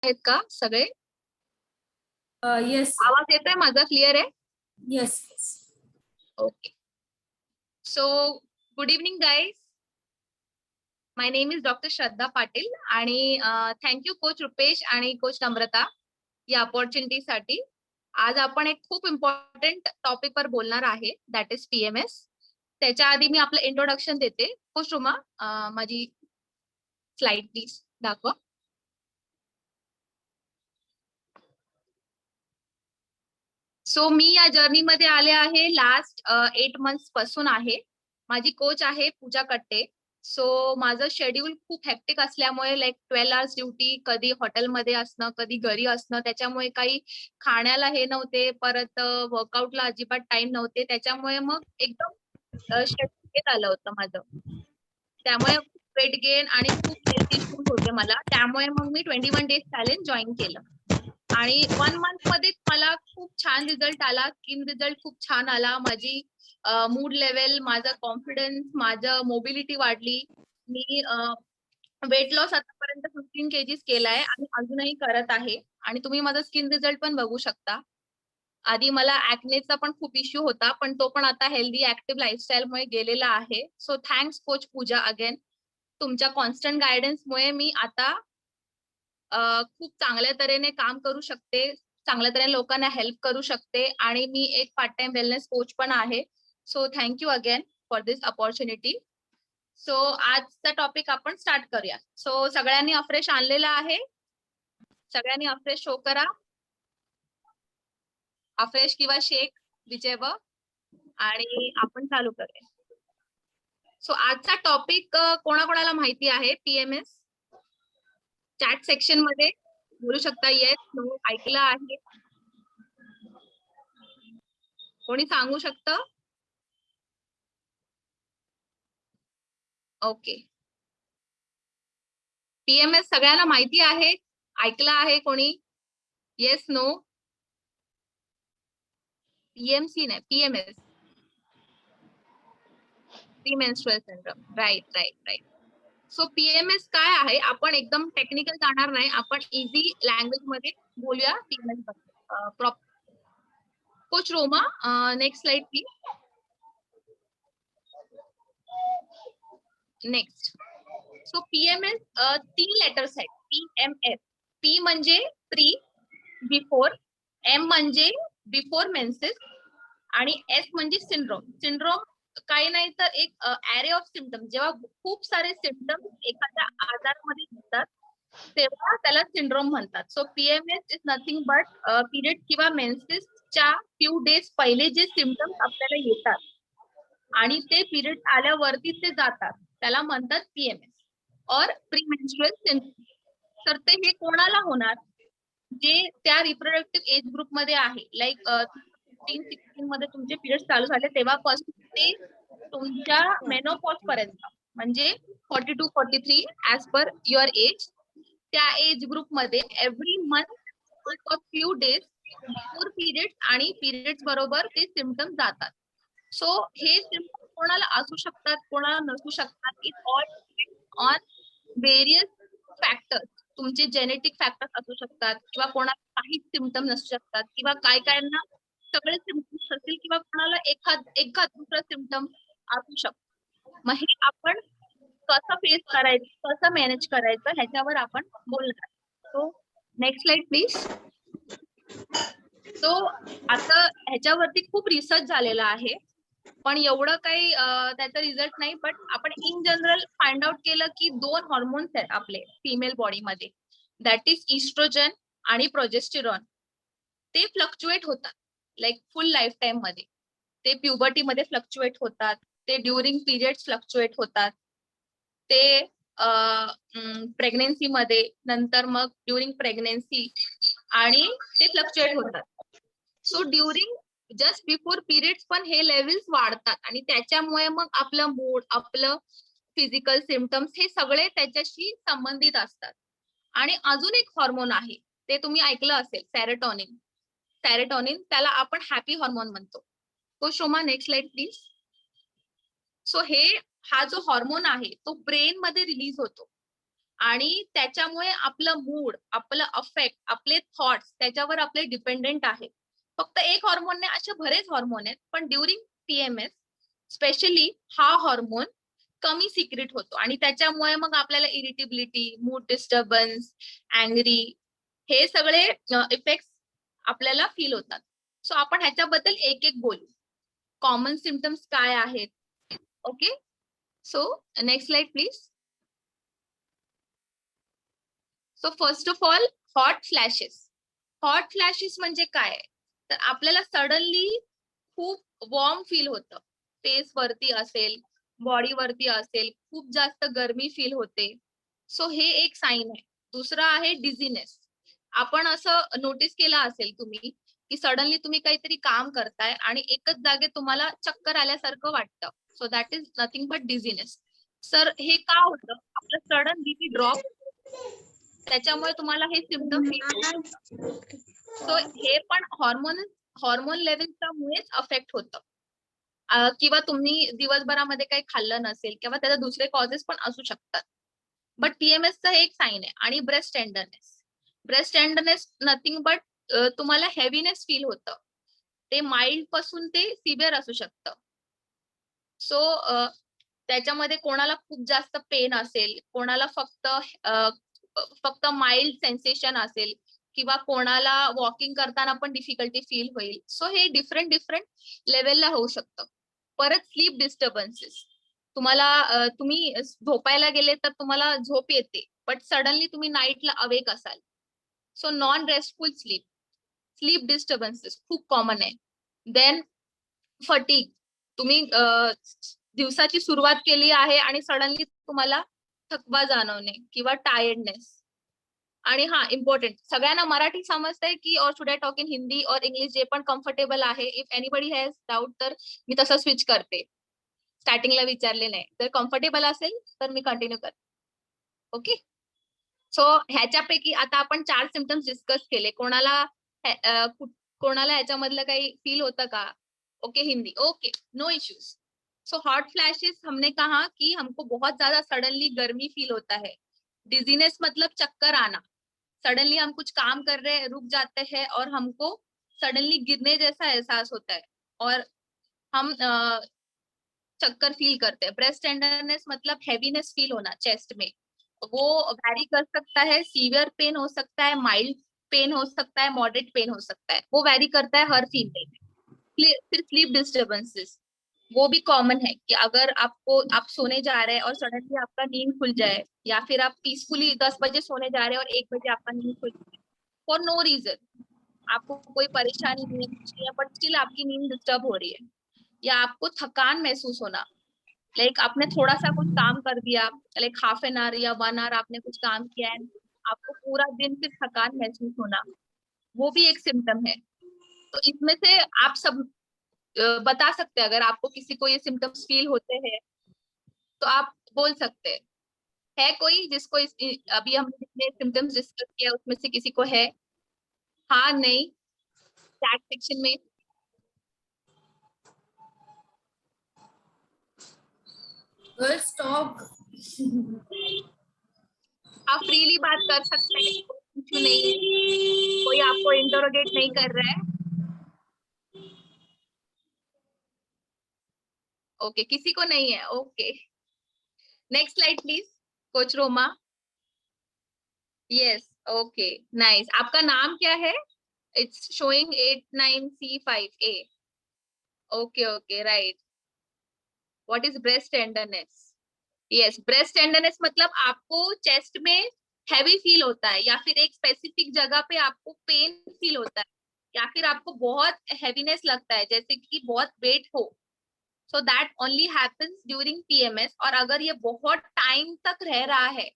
आहेत का सगळे? Yes. आवाज येतोय माझा? क्लिअर आहे? Yes. Okay. So, good evening, guys. My name is Dr. Shraddha Patil आणि थँक्यू कोच रुपेश आणि कोच नम्रता या अपॉर्च्युनिटीसाठी. आज आपण एक खूप इम्पॉर्टंट टॉपिक वर बोलणार आहे, दॅट इज PMS. त्याच्या आधी मी आपलं इंट्रोडक्शन देते. कोच रुमा, माझी स्लाइड प्लीज दाखवा. सो मी या जर्नीमध्ये आले आहे लास्ट 8 मंथ्स पासून आहे. माझी कोच आहे पूजा कट्टे. सो माझं शेड्यूल खूप हेक्टिक असल्यामुळे लाईक 12 आवर्स ड्युटी, कधी हॉटेलमध्ये असणं, कधी घरी असणं, त्याच्यामुळे काही खाण्याला हे नव्हते, परत वर्कआउटला अजिबात टाइम नव्हते. त्याच्यामुळे मग एकदम शेड्यूल हेच आलं होतं माझं. त्यामुळे वेट गेन आणि खूप हेल्थ इश्यूज होते मला. त्यामुळे मग मी 21 डेज चॅलेंज जॉईन केलं. आणि 1 मंथ मध्येच मला खूप छान रिझल्ट आला. स्किन रिझल्ट खूप छान आला. माझी मूड लेवल, माझा कॉन्फिडन्स, माझं मोबिलिटी वाढली. मी वेट लॉस आतापर्यंत 15 केजीस केलाय आणि अजूनही करत आहे. आणि तुम्ही माझा स्किन रिझल्ट पण बघू शकता. आधी मला ऍक्नेचा पण खूप इश्यू होता, पण तो पण आता हेल्दी ऍक्टिव्ह लाईफस्टाईलमुळे गेलेला आहे. सो थँक्स कोच पूजा अगेन. तुमच्या कॉन्स्टंट गायडन्समुळे मी आता खूप चांगल्या तऱ्हेने काम करू शकते, चांगल्या तऱ्हेने लोकांना हेल्प करू शकते आणि मी एक पार्ट टाइम वेलनेस कोच पण आहे. So thank you again for this opportunity. So आजचा टॉपिक आपण स्टार्ट करूया. सो सगळ्यांनी अफ्रेश आणलेला आहे? सगळ्यांनी अफ्रेश शो करा. अफ्रेश किंवा शेक विचेवर, आणि आपण चालू करूया. सो आजचा टॉपिक कोणाकोणाला माहिती आहे? PMS चॅट सेक्शन मध्ये बोलू शकता. येस, नो, ऐकलं आहे? कोणी सांगू शकतं? ओके. PMS सगळ्यांना माहिती आहे? ऐकलं आहे कोणी? Yes, no? PMC नाही, PMS, premenstrual syndrome. Right right right. So PMS काय आहे? आपण एकदम टेक्निकल जाणार नाही, आपण इझी लँग्वेज मध्ये बोलूया PMS बद्दल. Coach Roma, next slide please. Next. So PMS 3 letters आहेत. PMS. P म्हणजे प्री, बिफोर, M म्हणजे बिफोर मेन्सेस आणि S म्हणजे सिंड्रोम. सिंड्रोम काही नाही तर एक ऍरे ऑफ सिम्पटम. जेव्हा खूप सारे सिम्पटम्स एखाद्या आजारामध्ये दिसतात तेव्हा त्याला सिंड्रोम म्हणतात. सो PMS is nothing but period किंवा मेन्सेसच्या फ्यू डेज पहिले जे सिम्पटम्स आपल्याला येतात आणि ते पिरियड आल्यावरती ते जातात, त्याला म्हणतात PMS और प्रीमेन्स्ट्रुअल सिंड्रोम. तर ते हे कोणाला होणार? जे त्या रिप्रोडक्टिव्ह एज ग्रुप मध्ये आहे, लाईक 15-16 मध्ये तुमचे पिरियड चालू झाले तेव्हापासून ते तुमच्या मेनोपॉज पर्यंत, म्हणजे 42-43 ऍज पर युअर एज, त्या एज ग्रुप मध्ये every month for few days before period आणि पिरियड्स बरोबर ते सिम्पटम्स जातात. सो हे सिम्पटम कोणाला असू शकतात, कोणाला नसू शकतात. It all on various factors. तुमचे जेनेटिक फॅक्टर्स असू शकतात किंवा कोणाला काहीच सिम्पटम नसू शकतात किंवा काय कायांना सगळे सिम्पटम्स असतील किंवा कोणाला एखाद दुसरा सिम्पटम असू शकतो. मग हे आपण कसं फेस करायचं, कसं मॅनेज करायचं ह्याच्यावर आपण बोलणार. So next slide please. So आता ह्याच्यावरती खूप रिसर्च झालेला आहे, पण एवढं काही त्याचा रिझल्ट नाही. बट आपण इन जनरल फाइंड आउट केलं की 2 हॉर्मोन्स आहेत आपले फिमेल बॉडीमध्ये, दॅट इज इस्ट्रोजन आणि प्रोजेस्टेरॉन. ते फ्लक्च्युएट होतात लाईक फुल लाईफ टाइम मध्ये. ते प्युबर्टी मध्ये फ्लक्च्युएट होतात, ते ड्युरिंग पिरियड्स फ्लक्च्युएट होतात, ते प्रेग्नेन्सी मध्ये, नंतर मग ड्युरिंग प्रेग्नेन्सी, आणि ते फ्लक्च्युएट होतात. सो ड्युरिंग जस्ट बिफोर पिरियड्स पण हे लेवल्स वाढतात आणि त्याच्यामुळे मग आपलं मूड, आपलं फिजिकल सिम्पटम्स हे सगळे त्याच्याशी संबंधित असतात. आणि अजून एक हॉर्मोन आहे, ते तुम्ही ऐकलं असेल, सेरोटोनिन. सेरोटोनिन, त्याला आपण हॅपी हॉर्मोन म्हणतो. तो शोमा नेक्स्ट स्लाइड प्लीज. सो हा जो हॉर्मोन आहे तो ब्रेन मध्ये रिलीज होतो. आणि त्याच्यामुळे आपलं मूड, आपलं अफेक्ट, आपले थॉट्स त्याच्यावर आपले डिपेंडेंट आहे. फक्त एक हॉर्मोन नाही, असे बरेच हॉर्मोन आहेत, पण ड्युरिंग पीएमएस स्पेशली हा हॉर्मोन कमी सिक्रेट होतो आणि त्याच्यामुळे मग आपल्याला इरिटेबिलिटी, मूड डिस्टर्बन्स, अँग्री हे सगळे इफेक्ट्स आपल्याला फील होतात. सो आपण ह्याच्याबद्दल एक एक बोलू. कॉमन सिम्पटम्स काय आहेत? Okay, so next slide please. So first of all, hot flashes. Hot flashes म्हणजे काय? तर आपल्याला सडनली खूप वॉर्म फील होतं. फेस वरती असेल, बॉडी वरती असेल, खूप जास्त गरमी फील होते. सो हे एक साइन आहे. दुसरं आहे डिझीनेस. आपण असं नोटीस केलं असेल तुम्ही, की सडनली तुम्ही काहीतरी काम करताय आणि एकच जागेत तुम्हाला चक्कर आल्यासारखं वाटतं. So that is nothing but dizziness. Sir हे का होतं? आपलं सडन बीपी ड्रॉप, त्याच्यामुळे तुम्हाला हे सिम्पटम फील होऊ शकतात. सो हे पण हॉर्मोन लेवलच्यामुळेच अफेक्ट होतं. किंवा तुम्ही दिवसभरामध्ये काही खाल्लं नसेल किंवा त्याचे दुसरे कॉजेस पण असू शकतात. बट पीएमएसचं हे एक साइन आहे. आणि breast tenderness. Breast tenderness nothing but तुम्हाला हेवीनेस फील होतं. ते माइल्ड पासून ते सिव्हिअर असू शकतं. सो त्याच्यामध्ये कोणाला खूप जास्त पेन असेल, कोणाला फक्त माइल्ड सेन्सेशन असेल किंवा कोणाला वॉकिंग करताना पण डिफिकल्टी फील होईल. सो हे डिफरंट लेवलला होऊ शकतं. परत स्लीप डिस्टर्बन्सेस. तुम्ही झोपायला गेले तर तुम्हाला झोप येते, बट सडनली तुम्ही नाईटला अवेक असाल. So non restful sleep disturbances खूप कॉमन आहे. Then fatigue. तुम्ही दिवसाची सुरुवात केली आहे आणि सडनली तुम्हाला थकवा जाणवणे किंवा टायर्डनेस. आणि हा इम्पॉर्टंट, सगळ्यांना मराठी समजतंय की और should I talk in Hindi और इंग्लिश, जे पण कम्फर्टेबल आहे. इफ एनीबडी हॅज डाऊट तर मी तसं स्विच करते. स्टार्टिंगला विचारले नाही, जर कम्फर्टेबल असेल तर मी कंटिन्यू करते. ओके, सो ह्याच्यापैकी आता आपण 4 सिम्पटम्स डिस्कस केले. कोणाला ह्याच्यामधलं काही फील होतं का? Okay, Hindi, okay, no issues. So hot flashes हमने कहा कि हमको बहुत ज्यादा सडनली गर्मी फील होता है. डिजीनेस मतलब चक्कर आना. सडनली हम कुछ काम कर रहे हैं, रुक जाते हैं और हमको सडनली गिरने जैसा एहसास होता है और हम चक्कर फील करते हैं. ब्रेस्ट टेंडरनेस मतलब हैवीनेस फील होना चेस्ट में. वो वैरी कर सकता है, सीवियर पेन हो सकता है, माइल्ड पेन हो सकता है, मॉडरेट पेन हो सकता है. वो वैरी करता है हर फीमेल में. फिर स्लीप डिस्टर्बेंसेस, वो भी कॉमन है कि अगर आप सोने जा रहे हैं और सडनली आपका नींद खुल जाए, या फिर आप पीसफुली 10 बजे सोने जा रहे हैं और 1 बजे आपका नींद खुल जाए फॉर नो रीजन, आपको कोई परेशानी नहीं है, कुछ नहीं है, बट स्टिल आपकी नींद डिस्टर्ब हो रही है. या आपको थकान महसूस होना, लाइक आपने थोड़ा सा कुछ काम कर दिया, लाइक हाफ एन आवर या 1 आवर आपने कुछ काम किया है, आपको पूरा दिन फिर थकान महसूस होना, वो भी एक सिम्टम है. तो इसमें से आप सब बता सकते हैं, अगर आपको किसी को ये सिम्टम्स फील होते हैं तो आप बोल सकते हैं. है कोई जिसको अभी हमने जितने सिम्टम्स डिस्कस किया उसमें से किसी को है? हाँ, नहीं, चैट सेक्शन में. Girls talk. आप फ्रीली बात कर सकते हैं, कोई इश्यू नहीं है, कोई आपको इंटरोगेट नहीं कर रहा है. ओके, किसी को नहीं है. Okay, next slide please, coach Roma. Yes, okay, nice. आपका नाम क्या है? It's showing 89C5A. Okay okay, right. What is breast tenderness? Yes, breast tenderness मतलब आपको चेस्ट में हैवी फील होता है, या फिर एक स्पेसिफिक जगह पे आपको पेन फील होता है, या फिर आपको बहुत हैवीनेस लगता है, जैसे कि बहुत वेट हो. So that only happens during PMS. और अगर ये बहुत टाइम तक रह रहा है,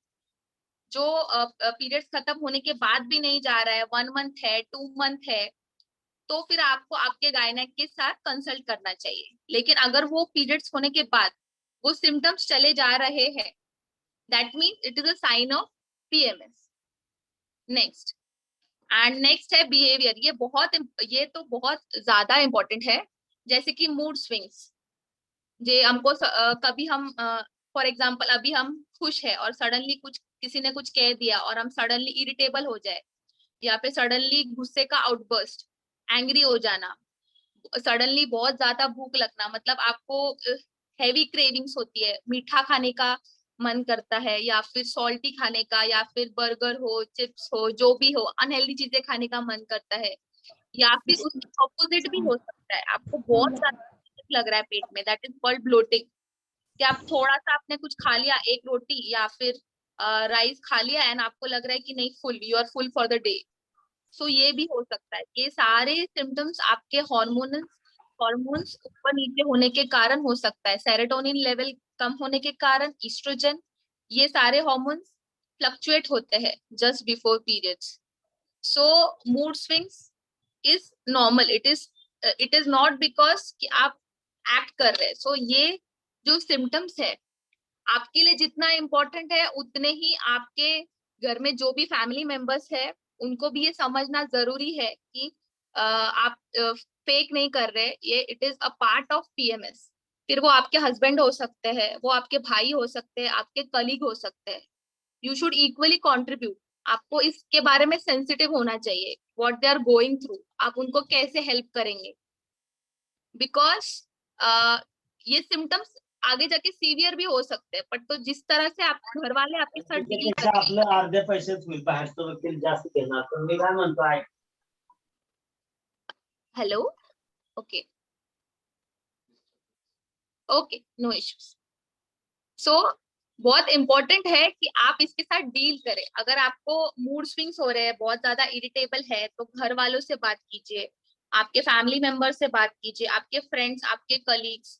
जो पीरियड्स खत्म होने के बाद भी नहीं जा रहा है, 1 मंथ है, 2 मंथ है, तो फिर आपको आपके गायनेक के साथ कंसल्ट करना चाहिए. लेकिन अगर वो पीरियड्स होने के बाद वो सिम्टम्स चले जा रहे हैं, that means it is a sign of PMS. Next, and next है बिहेवियर. ये तो बहुत ज्यादा इंपॉर्टेंट है. जैसे कि मूड स्विंग्स. जे हमको कभी हम फॉर एग्जाम्पल अभी हम खुश है और सडनली कुछ किसी ने कुछ कह दिया और हम सडनली इरिटेबल हो जाए, या फिर सडनली गुस्से का आउटबर्स्ट, एंग्री हो जाना, सडनली बहुत ज्यादा भूख लगना, मतलब आपको हैवी क्रेविंग्स होती है, मीठा खाने का मन करता है, या फिर सॉल्टी खाने का, या फिर बर्गर हो, चिप्स हो, जो भी हो, अनहेल्दी चीजें खाने का मन करता है, या फिर उसके ऑपोजिट भी हो सकता है, आपको बहुत ज्यादा लग रहा है पेट में, दैट इज कॉल्ड ब्लोटिंग, कि आप थोड़ा सा आपने कुछ खा लिया, एक रोटी या फिर राइस खा लिया एंड आपको लग रहा है कि नहीं, full, you are full for the day. So ये भी हो सकता है। ये सारे सिम्टम्स आपके हॉर्मोन्स ऊपर नीचे होने के कारण हो सकता है, सेरोटोनिन लेवल कम होने के कारण, ईस्ट्रोजन, ये सारे हॉर्मोन्स फ्लक्चुएट होते हैं just before periods. So mood swings is normal, it is not because कि आप एक्ट कर रहे हैं। सो ये जो सिम्टम्स है आपके लिए जितना इम्पोर्टेंट है, उतने ही आपके घर में जो भी फैमिली मेंबर्स है उनको भी ये समझना जरूरी है कि आप फेक नहीं कर रहे, ये it is a part of PMS. फिर वो आपके हस्बैंड हो सकते हैं, वो आपके भाई हो सकते हैं, आपके कलीग हो सकते हैं। You should equally contribute. आपको इसके बारे में सेंसिटिव होना चाहिए, what they are going through, आप उनको कैसे हेल्प करेंगे, बिकॉज ये सिम्टम्स आगे जाके सीवियर भी हो सकते हैं, बट तो जिस तरह से आप घर वाले आपके साथ डील त्याच्यापेक्षा करते हैं। आपलं अर्ध्या पैशात होईल, बाहेरचं वकील जास्त घेणार, पण मी काय म्हणतो आहे, hello, okay, okay, no issues. So बहुत इंपॉर्टेंट है कि आप इसके साथ डील करें। अगर आपको मूड स्विंग्स हो रहे हैं, बहुत ज्यादा इरिटेबल है, तो घर वालों से बात कीजिए, आपके फैमिली मेंबर से बात कीजिए, आपके फ्रेंड्स, आपके कलीग्स,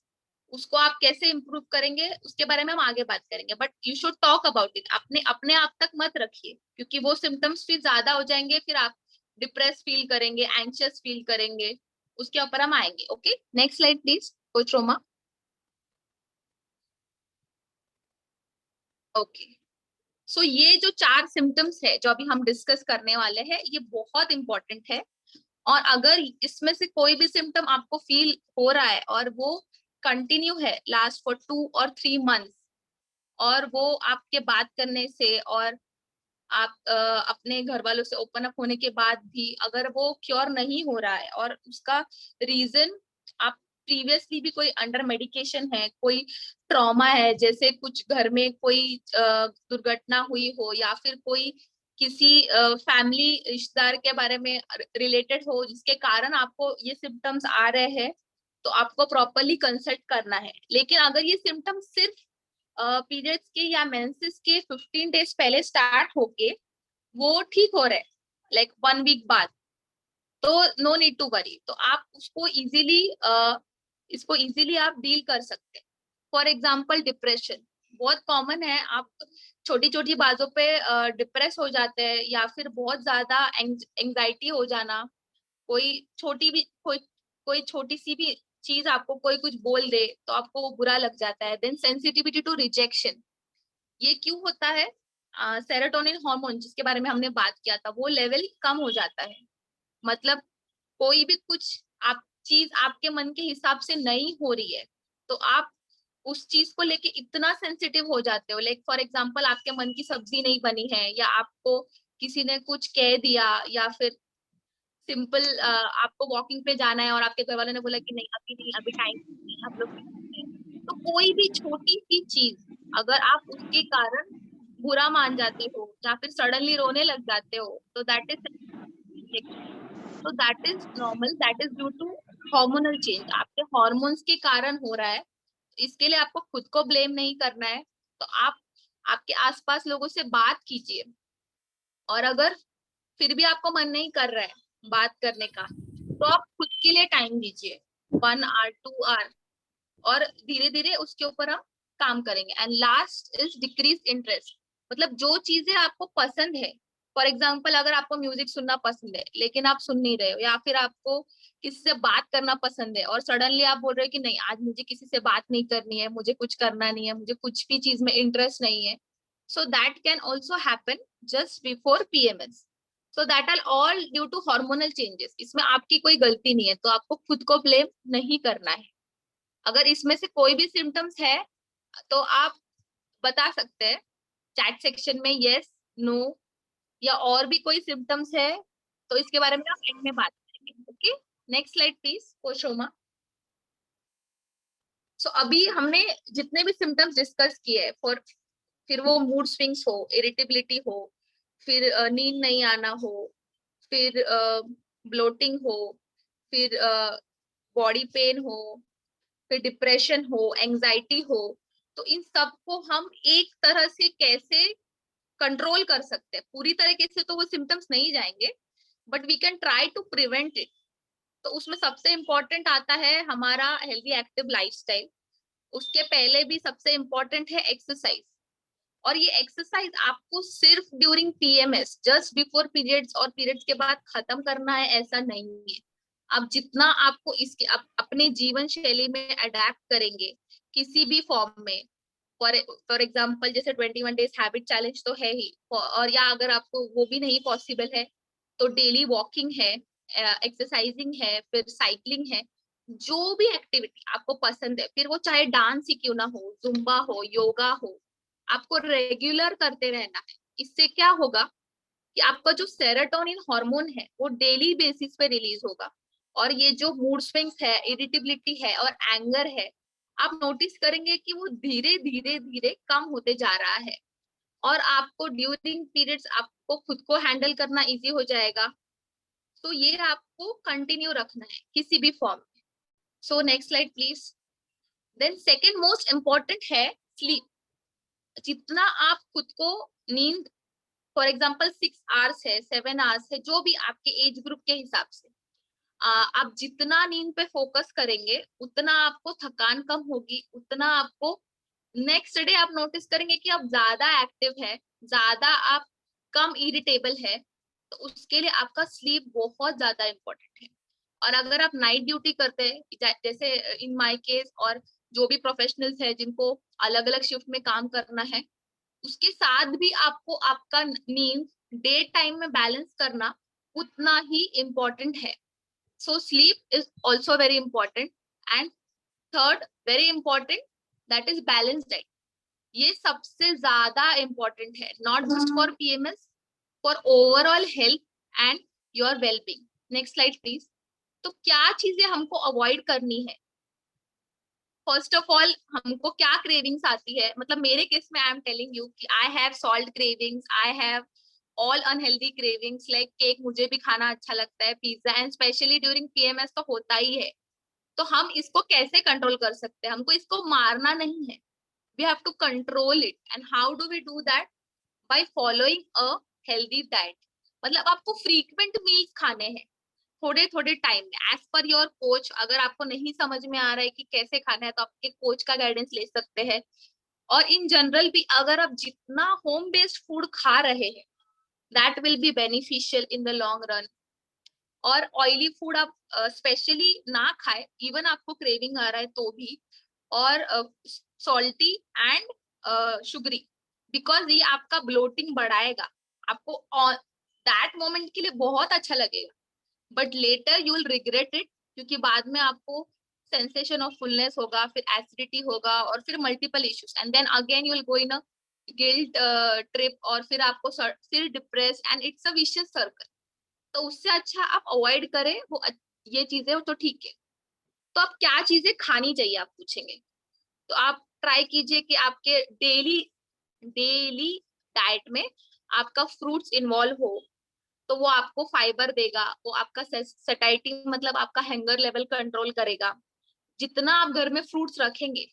उसको आप कैसे इम्प्रूव करेंगे उसके बारे में हम आगे बात करेंगे, but you should talk about it. अपने अपने आप तक मत रखिए, क्योंकि वो सिम्टम्स फिर ज्यादा हो जाएंगे, फिर आप डिप्रेस फील करेंगे, एंशियस फील करेंगे। उसके ऊपर हम आएंगे। Okay, next slide please, coach Roma. Okay, so ये जो 4 सिम्टम्स है जो अभी हम डिस्कस करने वाले हैं, ये बहुत इंपॉर्टेंट है। और अगर इसमें से कोई भी सिम्टम आपको फील हो रहा है और वो कंटिन्यू है लास्ट फॉर 2 और 3 मंथ्स, और वो आपके बात करने से और आप अपने घर वालों से ओपन अप होने के बाद भी अगर वो क्योर नहीं हो रहा है, और उसका रीजन आप प्रीवियसली भी कोई अंडर मेडिकेशन है, कोई ट्रॉमा है, जैसे कुछ घर में कोई दुर्घटना हुई हो, या फिर कोई किसी फैमिली रिश्तेदार के बारे में रिलेटेड हो जिसके कारण आपको ये सिम्टम्स आ रहे हैं, तो आपको प्रॉपरली कंसल्ट करना है। लेकिन अगर ये सिम्टम्स सिर्फ पीरियड्स के या मेंसेस के 15 डेज पहले स्टार्ट होके वो ठीक हो रहे, लाइक 1 वीक बाद, तो नो नीड टू वरी, तो आप उसको इजीली इसको इजीली आप डील कर सकते हैं। फॉर एग्जाम्पल डिप्रेशन बहुत कॉमन है, आप छोटी छोटी बातों पे डिप्रेस हो जाते हैं, या फिर बहुत ज्यादा एंजाइटी हो जाना, कोई छोटी भी कोई छोटी सी भी चीज आपको कोई कुछ बोल दे तो आपको वो बुरा लग जाता है। देन सेंसिटिविटी टू रिजेक्शन, ये क्यों होता है? सेरोटोनिन हार्मोन जिसके बारे में हमने बात किया था, वो लेवल कम हो जाता है। मतलब कोई भी कुछ आप चीज आपके मन के हिसाब से नहीं हो रही है, तो आप उस चीज को लेके इतना सेंसिटिव हो जाते हो। लाइक फॉर एग्जांपल, आपके मन की सब्जी नहीं बनी है, या आपको किसी ने कुछ कह दिया, या फिर सिंपल आपको वॉकिंग पे जाना है और आपके घर वालों ने बोला कि नहीं अभी नहीं, अभी टाइम नहीं, हम लोग निकलते हैं। तो कोई भी छोटी सी चीज अगर आप उसके कारण बुरा मान जाते हो या फिर सडनली रोने लग जाते हो, तो दैट इज रिजेक्शन। तो that is normal, that is due to hormonal change, आपके हॉर्मोन्स के कारण हो रहा है। इसके लिए आपको खुद को ब्लेम नहीं करना है। तो आप आपके आसपास लोगों से बात कीजिए, और अगर फिर भी आपको मन नहीं कर रहा है बात करने का, तो आप खुद के लिए टाइम दीजिए, 1 आवर 2 आवर, और धीरे धीरे उसके ऊपर हम काम करेंगे। And last is decrease interest, मतलब जो चीजें आपको पसंद है, फॉर एग्जाम्पल अगर आपको म्यूजिक सुनना पसंद है लेकिन आप सुन नहीं रहे हो, या फिर आपको किसी से बात करना पसंद है और सडनली आप बोल रहे हो कि नहीं आज मुझे किसी से बात नहीं करनी है, मुझे कुछ करना नहीं है, मुझे कुछ भी चीज में इंटरेस्ट नहीं है, so that can also happen just before PMS. So that are all due to hormonal changes, इसमें आपकी कोई गलती नहीं है, तो आपको खुद को ब्लेम नहीं करना है। अगर इसमें से कोई भी सिम्टम्स है तो आप बता सकते हैं, चैट सेक्शन में यस, नो या और भी कोई सिम्टम्स है तो इसके बारे में हम एंड में बात करेंगे. ओके, नेक्स्ट स्लाइड प्लीज कोशोमा. सो अभी हमने जितने भी सिम्टम्स डिस्कस किए फॉर, फिर वो मूड स्विंग्स हो, इरिटेबिलिटी हो, फिर नींद नहीं आना हो, फिर ब्लोटिंग हो, फिर बॉडी पेन हो, फिर डिप्रेशन हो, एंजाइटी हो, तो इन सब को हम एक तरह से कैसे कंट्रोल कर सकते हैं. पूरी तरीके से तो वो सिम्टम्स नहीं जाएंगे, but we can try to prevent it. तो उसमें सबसे इम्पोर्टेंट आता है हमारा हेल्दी एक्टिव लाइफस्टाइल. उसके पहले भी सबसे इम्पोर्टेंट है एक्सरसाइज. और ये एक्सरसाइज आपको सिर्फ during PMS, just before periods और पीरियड्स के बाद खत्म करना है, ऐसा नहीं है. आप जितना आपको इसके अपने जीवन शैली में अडेप्ट करेंगे किसी भी फॉर्म में, फॉर एग्जाम्पल जैसे 21 डेज हैबिट चैलेंज तो है ही, और या अगर आपको वो भी नहीं पॉसिबल है तो डेली वॉकिंग है, एक्सरसाइजिंग है, फिर साइकिलिंग है. जो भी एक्टिविटी आपको पसंद है, फिर वो चाहे डांस ही क्यों ना हो, जुम्बा हो, योगा हो, आपको रेगुलर करते रहना है. इससे क्या होगा कि आपका जो सेरोटोनिन हार्मोन है वो डेली बेसिस पे रिलीज होगा. और ये जो मूड स्विंग्स है, इरिटेबिलिटी है और एंगर है, आप नोटिस करेंगे कि वो धीरे धीरे धीरे कम होते जा रहा है. और आपको ड्यूरिंग पीरियड्स आपको खुद को हैंडल करना इजी हो जाएगा. तो ये आपको कंटिन्यू रखना है किसी भी फॉर्म में. So next slide please. Then second most important है स्लीप. जितना आप खुद को नींद, फॉर एग्जाम्पल 6 आवर्स है, 7 आवर्स है, जो भी आपके एज ग्रुप के हिसाब से, आप जितना नींद पे फोकस करेंगे उतना आपको थकान कम होगी, उतना आपको नेक्स्ट डे आप नोटिस करेंगे कि आप ज्यादा एक्टिव है, ज्यादा आप कम इरिटेबल है. तो उसके लिए आपका स्लीप बहुत ज्यादा इम्पोर्टेंट है. और अगर आप नाइट ड्यूटी करते हैं जैसे इन माय केस, और जो भी प्रोफेशनल्स है जिनको अलग अलग शिफ्ट में काम करना है, उसके साथ भी आपको आपका नींद डे टाइम में बैलेंस करना उतना ही इम्पोर्टेंट है. So sleep is also very important. And third very important, that is balance diet. ये सबसे ज्यादा इम्पोर्टेंट है, not just for PMS, for overall health and your wellbeing. Next slide please. तो क्या चीजें हमको अवॉइड करनी है? फर्स्ट ऑफ ऑल, हमको क्या क्रेविंग्स आती है, मतलब मेरे केस में आई एम टेलिंग यू कि I have salt cravings, I have all unhealthy cravings, like cake मुझे भी खाना अच्छा लगता है, pizza, and specially during PMS तो होता ही है. तो हम इसको कैसे कंट्रोल कर सकते हैं? हमको इसको मारना नहीं है, we have to control it. And how do we do that? By following a healthy diet. मतलब आपको फ्रीक्वेंट मील्स खाने हैं थोड़े थोड़े टाइम में, एज पर योर कोच. अगर आपको नहीं समझ में आ रहा है कि कैसे खाना है तो आपके कोच का गाइडेंस ले सकते हैं. और इन जनरल भी अगर आप जितना होम बेस्ड फूड खा रहे हैं, that will be beneficial in the long run. और ऑयली फूड आप स्पेशली ना खाए, इवन आपको क्रेविंग आ रहा है तो भी. और सॉल्टी एंड शुगरी, बिकॉज ये आपका ब्लोटिंग बढ़ाएगा. आपको दैट मोमेंट के लिए बहुत अच्छा लगेगा, but later you will regret it, क्योंकि बाद में आपको सेंसेशन ऑफ फुलनेस होगा, फिर एसिडिटी होगा, और फिर multiple issues, and then again you will go in a guilt trip, और फिर आपको फिर depress, and it's a vicious circle. तो उससे अच्छा आप अवॉइड करें वो ये चीजें, तो ठीक है. तो आप क्या चीजें खानी चाहिए आप पूछेंगे, तो आप ट्राई कीजिए कि आपके डेली डेली डाइट में आपका फ्रूट्स इन्वॉल्व हो. तो वो आपको फाइबर देगा, वो आपका सैटिस्फाइटी मतलब आपका हैंगर लेवल कंट्रोल करेगा. जितना आप घर में फ्रूट्स रखेंगे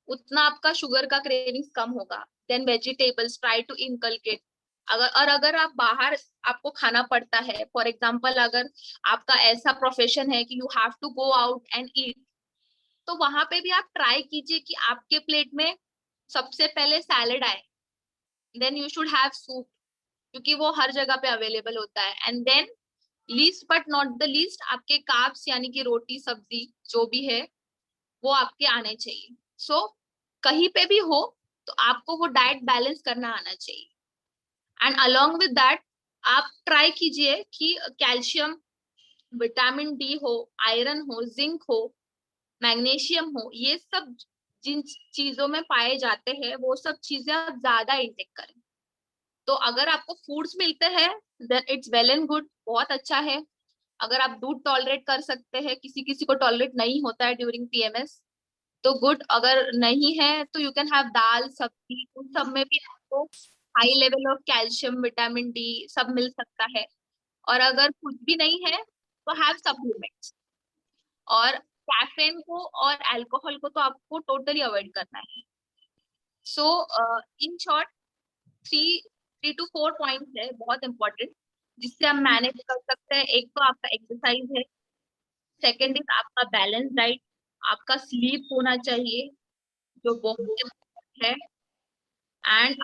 उतना आपका शुगर का क्रेविंग्स कम होगा. Then vegetables try to inculcate. अगर आप बाहर आपको खाना पड़ता है, फॉर एग्जाम्पल अगर आपका ऐसा प्रोफेशन है कि you have to go out and eat, तो वहां पे भी आप ट्राई कीजिए कि आपके प्लेट में सबसे पहले सैलेड आए, then you should have soup, क्योंकि वो हर जगह पे अवेलेबल होता है. And then least but not the least, आपके कार्ब्स यानी कि रोटी सब्जी जो भी है वो आपके आने चाहिए. सो कहीं पे भी हो तो आपको वो डाइट बैलेंस करना आना चाहिए. एंड अलोंग विद दैट आप ट्राई कीजिए कि कैल्शियम, विटामिन डी हो, आयरन हो, जिंक हो, मैग्नीशियम हो, ये सब जिन चीजों में पाए जाते हैं वो सब चीजें आप ज्यादा इंटेक करें. तो अगर आपको फूड्स मिलते हैं then it's well and good, बहुत अच्छा है। अगर आप दूध टॉलरेट कर सकते हैं, किसी किसी को टॉलरेट नहीं होता है ड्यूरिंग पीएमएस, तो गुड। अगर नहीं है तो यू कैन हैव दाल सब्जी, उन सब में भी आपको high level of calcium vitamin D सब मिल सकता है। और अगर कुछ भी नहीं है तो हैव सप्लीमेंट्स। और कैफीन को और अल्कोहल को तो आपको टोटली अवॉइड करना है। So in short, three 3 to 4 points है बहुत इंपॉर्टेंट, जिससे हम मैनेज कर सकते हैं। एक तो आपका एक्सरसाइज है, सेकेंड इज आपका बैलेंस डाइट, आपका स्लीप होना चाहिए जो बहुत important है, एंड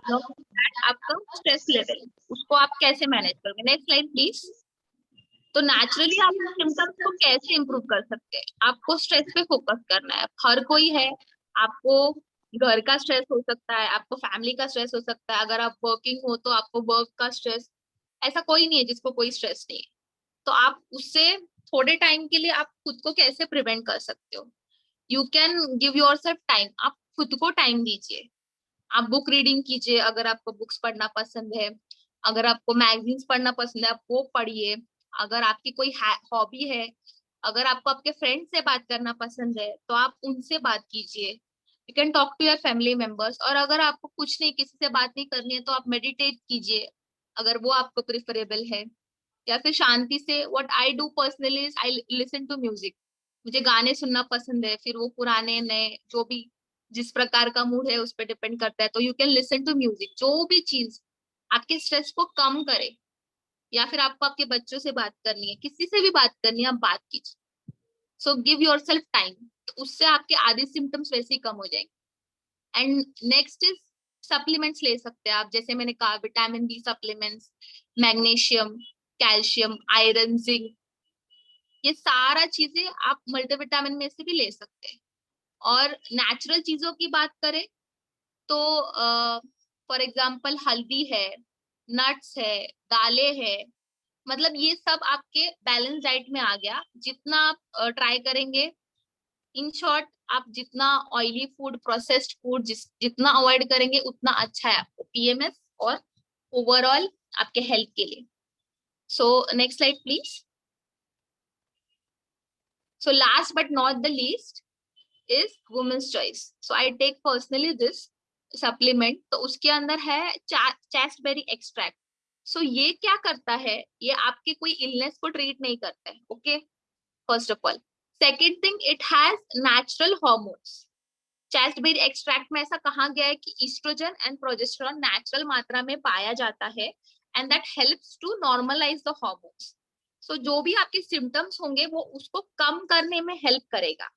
आपका स्ट्रेस लेवल, उसको आप कैसे मैनेज करोगे। Next slide please. तो नेचुरली आप सिम्टम्स को कैसे इंप्रूव कर सकते हैं, आपको स्ट्रेस पे फोकस करना है। हर कोई है, आपको घर का स्ट्रेस हो सकता है, आपको फैमिली का स्ट्रेस हो सकता है, अगर आप वर्किंग हो तो आपको वर्क का स्ट्रेस, ऐसा कोई नहीं है जिसको कोई स्ट्रेस नहीं है। तो आप उससे थोड़े टाइम के लिए आप खुद को कैसे प्रिवेंट कर सकते हो। You can give your self time, आप खुद को टाइम दीजिए। आप बुक रीडिंग कीजिए, अगर आपको बुक्स पढ़ना पसंद है। अगर आपको मैगजीन्स पढ़ना पसंद है आप वो पढ़िए। अगर आपकी कोई हॉबी है, अगर आपको आपके फ्रेंड से बात करना पसंद है तो आप उनसे बात कीजिए। You can talk to your family members. और अगर आपको कुछ नहीं, किसी से बात नहीं करनी है, तो आप मेडिटेट कीजिए अगर वो आपको प्रिफरेबल है। या फिर शांति से, what I do personally is I listen to music. मुझे गाने सुनना पसंद है, फिर वो पुराने नए जो भी जिस प्रकार का मूड है उस पर डिपेंड करता है। तो you can listen to music, जो भी चीज आपके स्ट्रेस को कम करे। या फिर आपको आपके बच्चों से बात करनी है, किसी से भी बात करनी है, आप बात कीजिए। So give your self time, तो उससे आपके आधे सिम्टम्स वैसे ही कम हो जाएंगे। एंड नेक्स्ट इज सप्लीमेंट्स ले सकते हैं आप, जैसे मैंने कहा vitamin B supplements, magnesium, calcium, iron, zinc, ये सारा चीजें आप मल्टीविटामिन में से भी ले सकते हैं। और नेचुरल चीजों की बात करें तो फॉर एग्जाम्पल हल्दी है, नट्स है, दालें है, मतलब ये सब आपके बैलेंस डाइट में आ गया। जितना आप ट्राई करेंगे, इन शॉर्ट आप जितना ऑयली फूड, प्रोसेस्ड फूड जितना अवॉइड करेंगे उतना अच्छा है आपको पीएमएस और ओवरऑल आपके हेल्थ के लिए। So next slide please. So last but not the least is women's choice. So I take personally this supplement. तो उसके अंदर है चेस्टबेरी एक्सट्रैक्ट। सो ये क्या करता है, ये आपके कोई इलनेस को ट्रीट नहीं करता है, okay, first of all. Second thing, it has natural hormones. Chasteberry extract में ऐसा कहा गया है कि ईस्ट्रोजन एंड प्रोजेस्टेरॉन नेचुरल मात्रा में पाया जाता है, and that helps to normalize the hormones. So जो भी आपके सिम्टम्स होंगे वो उसको कम करने में हेल्प करेगा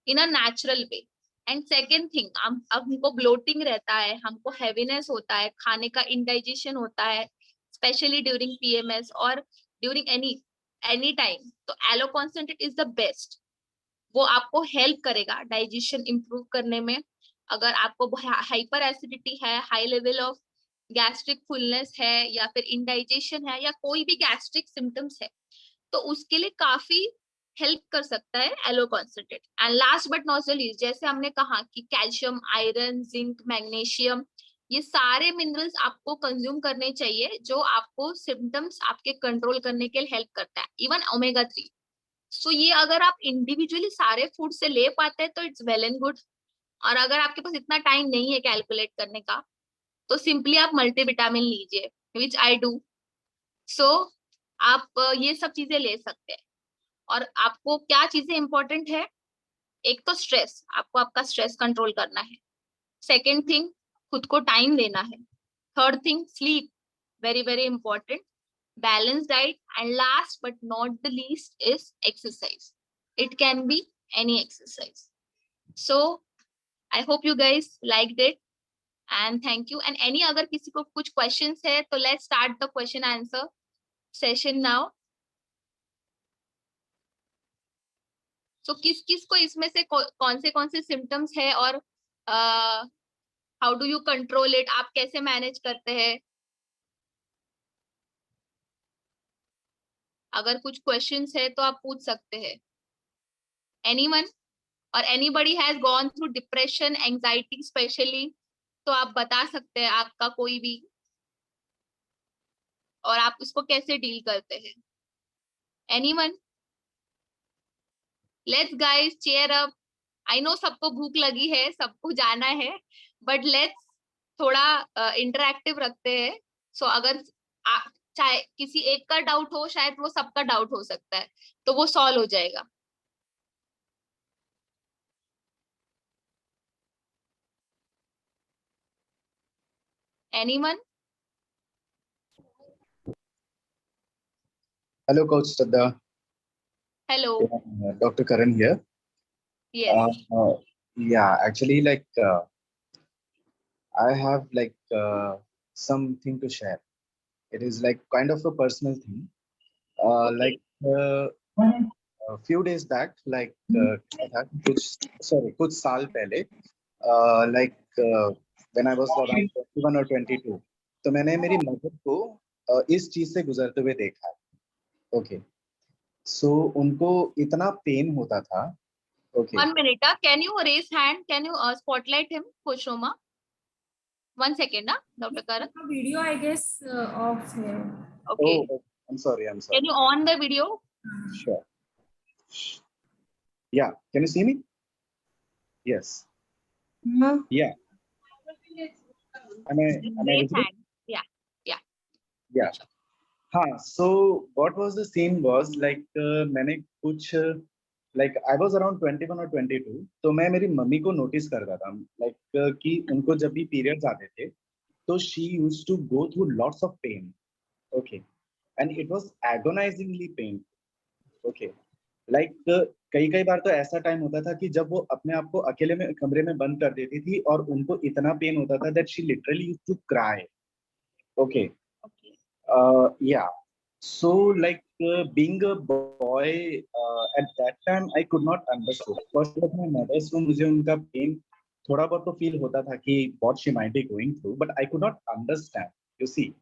in a natural way. And second thing, हमको ब्लोटिंग रहता है, हमको हैवीनेस होता है, खाने का इंडाइजेशन होता है, स्पेशली ड्यूरिंग पीएमएस और ड्यूरिंग एनी एनी टाइम, तो aloe concentrate is the best. वो आपको हेल्प करेगा डाइजेशन इंप्रूव करने में। अगर आपको हाइपर एसिडिटी है, high level of gastric fullness है, या फिर इंडाइजेशन है, या कोई भी गैस्ट्रिक सिम्टम्स है, तो उसके लिए काफी हेल्प कर सकता है aloe concentrate. And last but not the least, जैसे हमने कहा कि कैल्शियम, आयरन, जिंक, मैग्नीशियम, ये सारे मिनरल्स आपको कंज्यूम करने चाहिए जो आपको सिम्टम्स आपके कंट्रोल करने के लिए हेल्प करता है, इवन ओमेगा 3। सो ये अगर आप इंडिविजुअली सारे फूड से ले पाते हैं तो इट्स वेल एंड गुड। और अगर आपके पास इतना टाइम नहीं है कैलकुलेट करने का, तो सिंपली आप मल्टीविटामिन लीजिए, विच आई डू। सो आप ये सब चीजें ले सकते हैं। और आपको क्या चीजें इंपॉर्टेंट है, एक तो स्ट्रेस, आपको आपका स्ट्रेस कंट्रोल करना है। सेकेंड थिंग, खुद को टाइम देना है। Third thing, sleep, very very important. Balanced diet, and last but not the least is exercise. It can be any exercise. So I hope you guys liked it, and thank you. And any अगर किसी को कुछ questions है तो let's start the question answer session now. So किस किस को इसमें से कौन से symptoms है, और how do you control it, आप कैसे manage करते हैं। अगर कुछ questions है तो आप पूछ सकते हैं। Anyone? और anybody has gone through depression, anxiety especially, तो आप बता सकते हैं आपका कोई भी। और आप उसको कैसे डील करते हैं? Anyone? Let's guys cheer up. I know सबको भूख लगी है, सबको जाना है, बट लेट्स थोड़ा इंटरैक्टिव रखते हैं। सो अगर चाहे किसी एक का डाउट हो, शायद वो सबका डाउट हो सकता है, तो वो सॉल्व हो जाएगा। Anyone? Hello, Coach Shraddha. Hello. Dr. Karan here. Yes. Uh, yeah, actually, I have something to share. It is like kind of a personal thing. Okay. A few days back, क्या था, कुछ साल पहले, when I was around 21 or 22, तो मैंने मेरी mother को इस चीज से गुजरते हुए देखा है. ओके, सो उनको इतना पेन होता था. Okay, 1 minute, can you raise hand? Can you spotlight him, Coach Roma? 1 second, Dr. Karan. Video, I guess, off here. Okay. oh, I'm sorry. Can you on the video? Sure. Yeah, can you see me? Yes. Yeah. Am I Raise visible? hand. Yeah. Yeah. हाँ, so what was the scene was मैंने कुछ I was around 21 or 22, तो मैं मेरी mummy को notice करता था कि उनको जब भी पीरियड्स आते थे तो she used to go through lots of pain. Okay, and it was agonizingly painful. Okay, कई बार तो ऐसा टाइम होता था कि जब वो अपने आप को अकेले में कमरे में बंद कर देती थी और उनको इतना पेन होता था that she literally used to cry. Okay. Okay. Yeah. So being a boy at that time, I could not understand. First of my mother, so मुझे उनका pain थोड़ा बहुत तो feel होता था कि what she might be going through, but I could not understand. You see,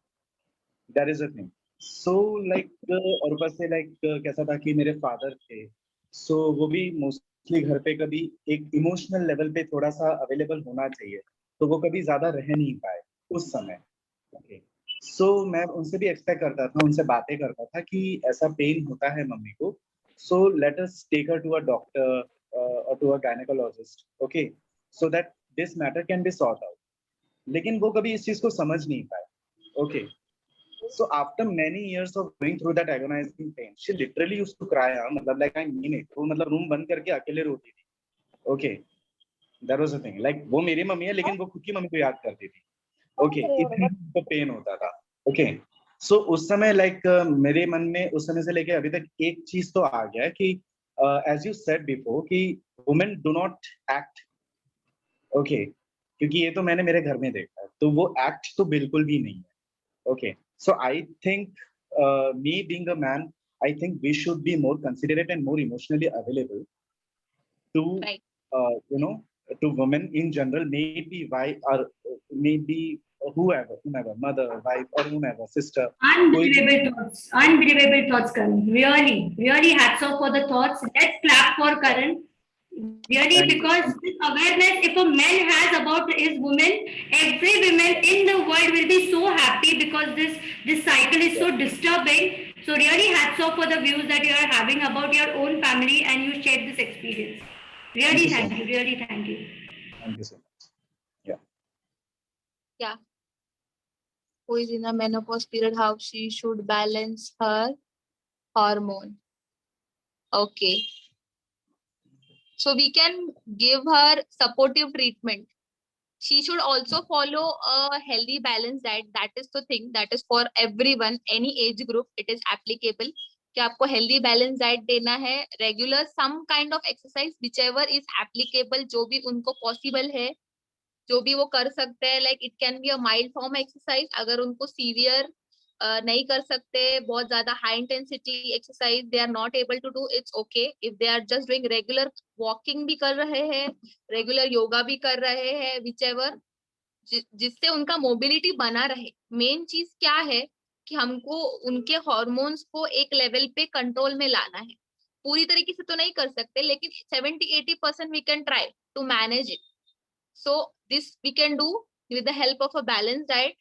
that is the thing. So और ऊपर से कैसा था कि मेरे father थे, so वो भी mostly घर पे कभी एक emotional level पे थोड़ा सा available होना चाहिए, तो वो कभी ज्यादा रह नहीं पाए उस समय. Okay. So मैं उनसे भी एक्सपेक्ट करता था, उनसे बातें करता था कि ऐसा पेन होता है मम्मी को, so let us take her to a doctor or to a gynecologist, okay, so that this matter can be solved out. लेकिन वो कभी इस चीज को समझ नहीं पाए. Okay, so after many years of going through that agonizing pain, she literally used to cry. मतलब I mean it. वो मतलब रूम बंद करके अकेले रोती थी. Okay, that was the thing. वो मेरी मम्मी है लेकिन वो खुद की मम्मी को याद करती थी. ओके, इतना तो पेन होता था. ओके, सो उस समय मेरे मन में उस समय से लेके अभी तक एक चीज तो आ गया है कि एज यू सेड बिफोर कि women do not act. Okay, क्योंकि ये तो मैंने मेरे घर में देखा है, तो वो एक्ट तो बिल्कुल भी नहीं है. Okay, so I think me being a man, I think we should be more considerate and more emotionally available to Right. you know, to women in general, maybe wife or maybe whoever, mother, wife, or whomever, sister. Unbelievable thoughts, Karan. Really hats off for the thoughts. Let's clap for Karan. Really, because this awareness, if a man has about his woman, every woman in the world will be so happy because this cycle is so disturbing. So really hats off for the views that you are having about your own family and you shared this experience. Really thank you. Really thank you. Thank you so much. Yeah. Who is in a menopause period, how she should balance her hormone. Okay. So we can give her supportive treatment. She should also follow a healthy balanced diet. That is the thing. That is for everyone, any age group. It is applicable. कि आपको healthy balanced diet देना है, regular some kind of exercise, whichever is applicable, जो भी उनको possible है, जो भी वो कर सकते हैं. Like it can be a mild form exercise. अगर उनको severe नहीं कर सकते, बहुत ज्यादा high intensity exercise they are not able to do, it's okay. If they are just doing regular walking भी कर रहे हैं, regular yoga भी कर रहे हैं, whichever, जिससे उनका मोबिलिटी बना रहे. मेन चीज क्या है कि हमको उनके हॉर्मोन्स को एक लेवल पे कंट्रोल में लाना है. पूरी तरीके से तो नहीं कर सकते, लेकिन 70-80% we can try to manage it. So this we can do with the help of a balanced diet.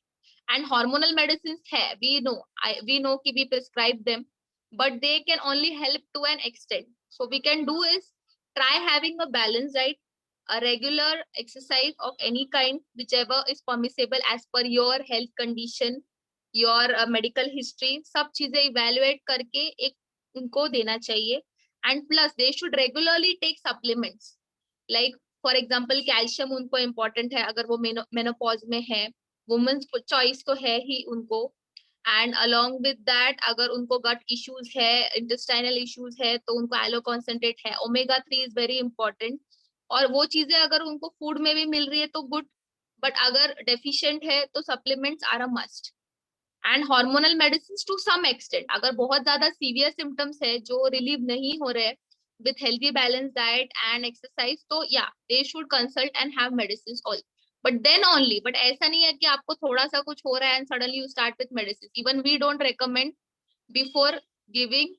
And hormonal medicines है, we know कि we prescribe them, but they can only help to an extent. So we can do is try having a balanced diet, a regular exercise of any kind, whichever is permissible as per your health condition, your medical history. सब चीजें evaluate करके एक उनको देना चाहिए. And plus they should regularly take supplements, like for example calcium उनको important है अगर वो मेनोपॉज में है. वुमेन्स चॉइस तो है ही उनको. एंड अलोंग विद दैट अगर उनको गट इश्यूज है, इंटेस्टाइनल इश्यूज है, तो उनको एलो कॉन्सेंट्रेट है. Omega 3 is very important. और वो चीजें अगर उनको फूड में भी मिल रही है तो गुड, बट अगर डेफिशिएंट है तो supplements are a must. And hormonal medicine to some extent, अगर बहुत ज्यादा सीवियर सिम्टम्स है जो रिलीव नहीं हो रहे with healthy balanced diet and exercise, तो yeah they should consult and have medicines also. But then only, but ऐसा नहीं है कि आपको थोड़ा सा कुछ हो रहा है and suddenly you start with medicine. Even we don't recommend before giving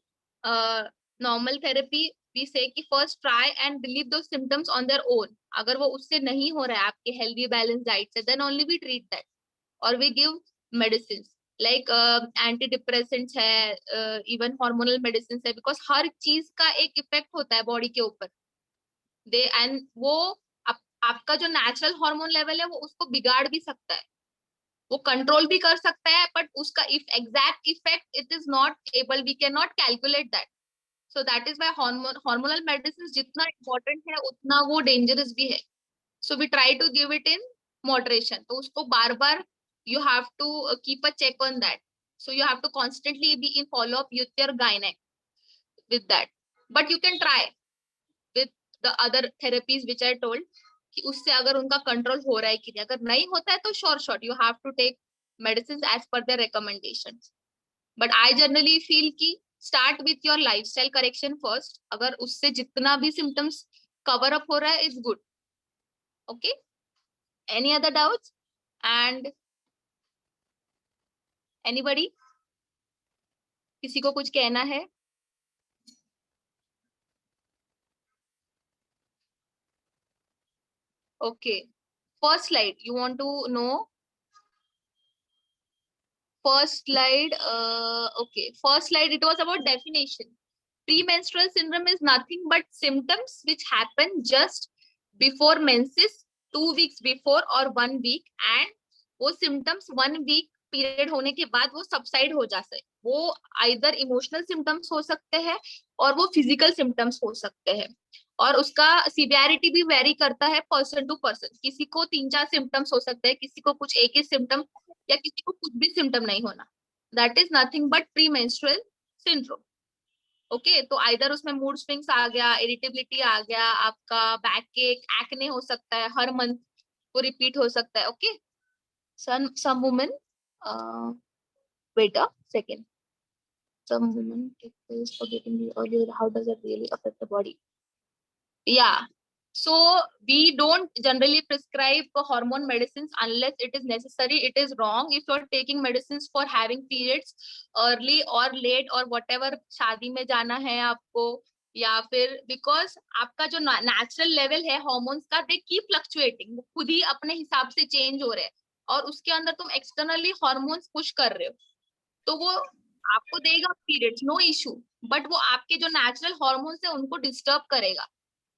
normal therapy, we say कि first try and relieve those symptoms on their own. अगर वो उससे नहीं हो रहा है आपके healthy balanced diet से, then only we treat that or we give medicines like antidepressants है, even hormonal medicines है, because हर चीज का एक इफेक्ट होता है बॉडी के ऊपर. दे एंड वो आपका जो नेचुरल हार्मोन लेवल है वो उसको बिगाड़ भी सकता है, वो कंट्रोल भी कर सकता है, बट उसका exact effect it is not able, we can not calculate that. So that is why hormonal medicine जितना इम्पोर्टेंट है उतना वो डेंजरस भी है. So we try to give it in moderation. तो उसको बार बार you have to keep a check on that. So you have to constantly be in follow up with your gynec with that. But you can try with the other therapies which I told कि उससे अगर उनका control हो रहा है कि नहीं. अगर नहीं होता है तो short you have to take medicines as per their recommendations. But I generally feel कि start with your lifestyle correction first. अगर उससे जितना भी symptoms cover up हो रहा है is good. Okay, any other doubts? And anybody, किसी को कुछ कहना है? Okay, first slide you want to know. First slide, okay, first slide it was about definition. Premenstrual syndrome is nothing but symptoms which happen just before menses, 2 weeks before or 1 week, and वो symptoms 1 week period होने के बाद वो subside हो जाते हैं. वो either emotional symptoms हो सकते हैं और वो फिजिकल सिम्टम्स हो सकते हैं, और उसका सिवियरिटी भी वेरी करता है पर्सन टू पर्सन. किसी को 3-4 सिम्टम्स हो सकते हैं, किसी को कुछ एक ही सिम्टम, या किसी को कुछ भी सिम्टम नहीं होना. That is nothing but pre menstrual syndrome. Okay, तो आइदर उसमें मूड स्विंग्स आ गया, इरिटेबिलिटी आ गया, आपका बैक एक एक्ने हो सकता है, हर मंथ वो रिपीट हो सकता है. Okay, some women wait a second, some women take pills for getting the earlier. How does it really affect the body? Yeah, so we don't generally prescribe hormone medicines unless it is necessary. It is wrong if you're taking medicines for having periods early or late or whatever. शादी में जाना है आपको, या फिर because आपका जो natural level है हॉर्मोन्स का, दे कीप फ्लक्चुएटिंग, वो खुद ही अपने हिसाब से चेंज हो रहे हैं, और उसके अंदर तुम एक्सटर्नली हॉर्मोन्स पुश कर रहे हो, तो वो आपको देगा पीरियड्स, नो इशू, बट वो आपके जो नेचुरल हॉर्मोन्स है उनको डिस्टर्ब करेगा.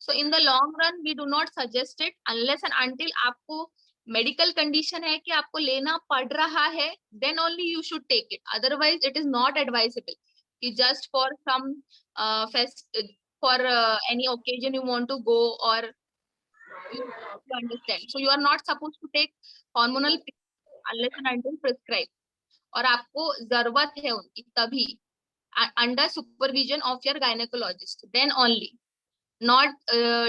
So in the long run we do not suggest it unless and until आपको medical condition है कि आपको लेना पड़ रहा है, then only you should take it. Otherwise it is not advisable कि just for some for any occasion you want to go, or you understand. So you are not supposed to take hormonal unless and until prescribed, और आपको जरूरत है उनकी तभी, under supervision of your gynecologist, then only. Not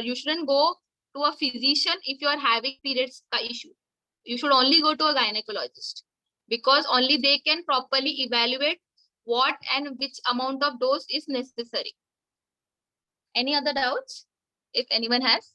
you shouldn't go to a physician if you are having periods ka issue. You should only go to a gynecologist, because only they can properly evaluate what and which amount of dose is necessary. Any other doubts if anyone has?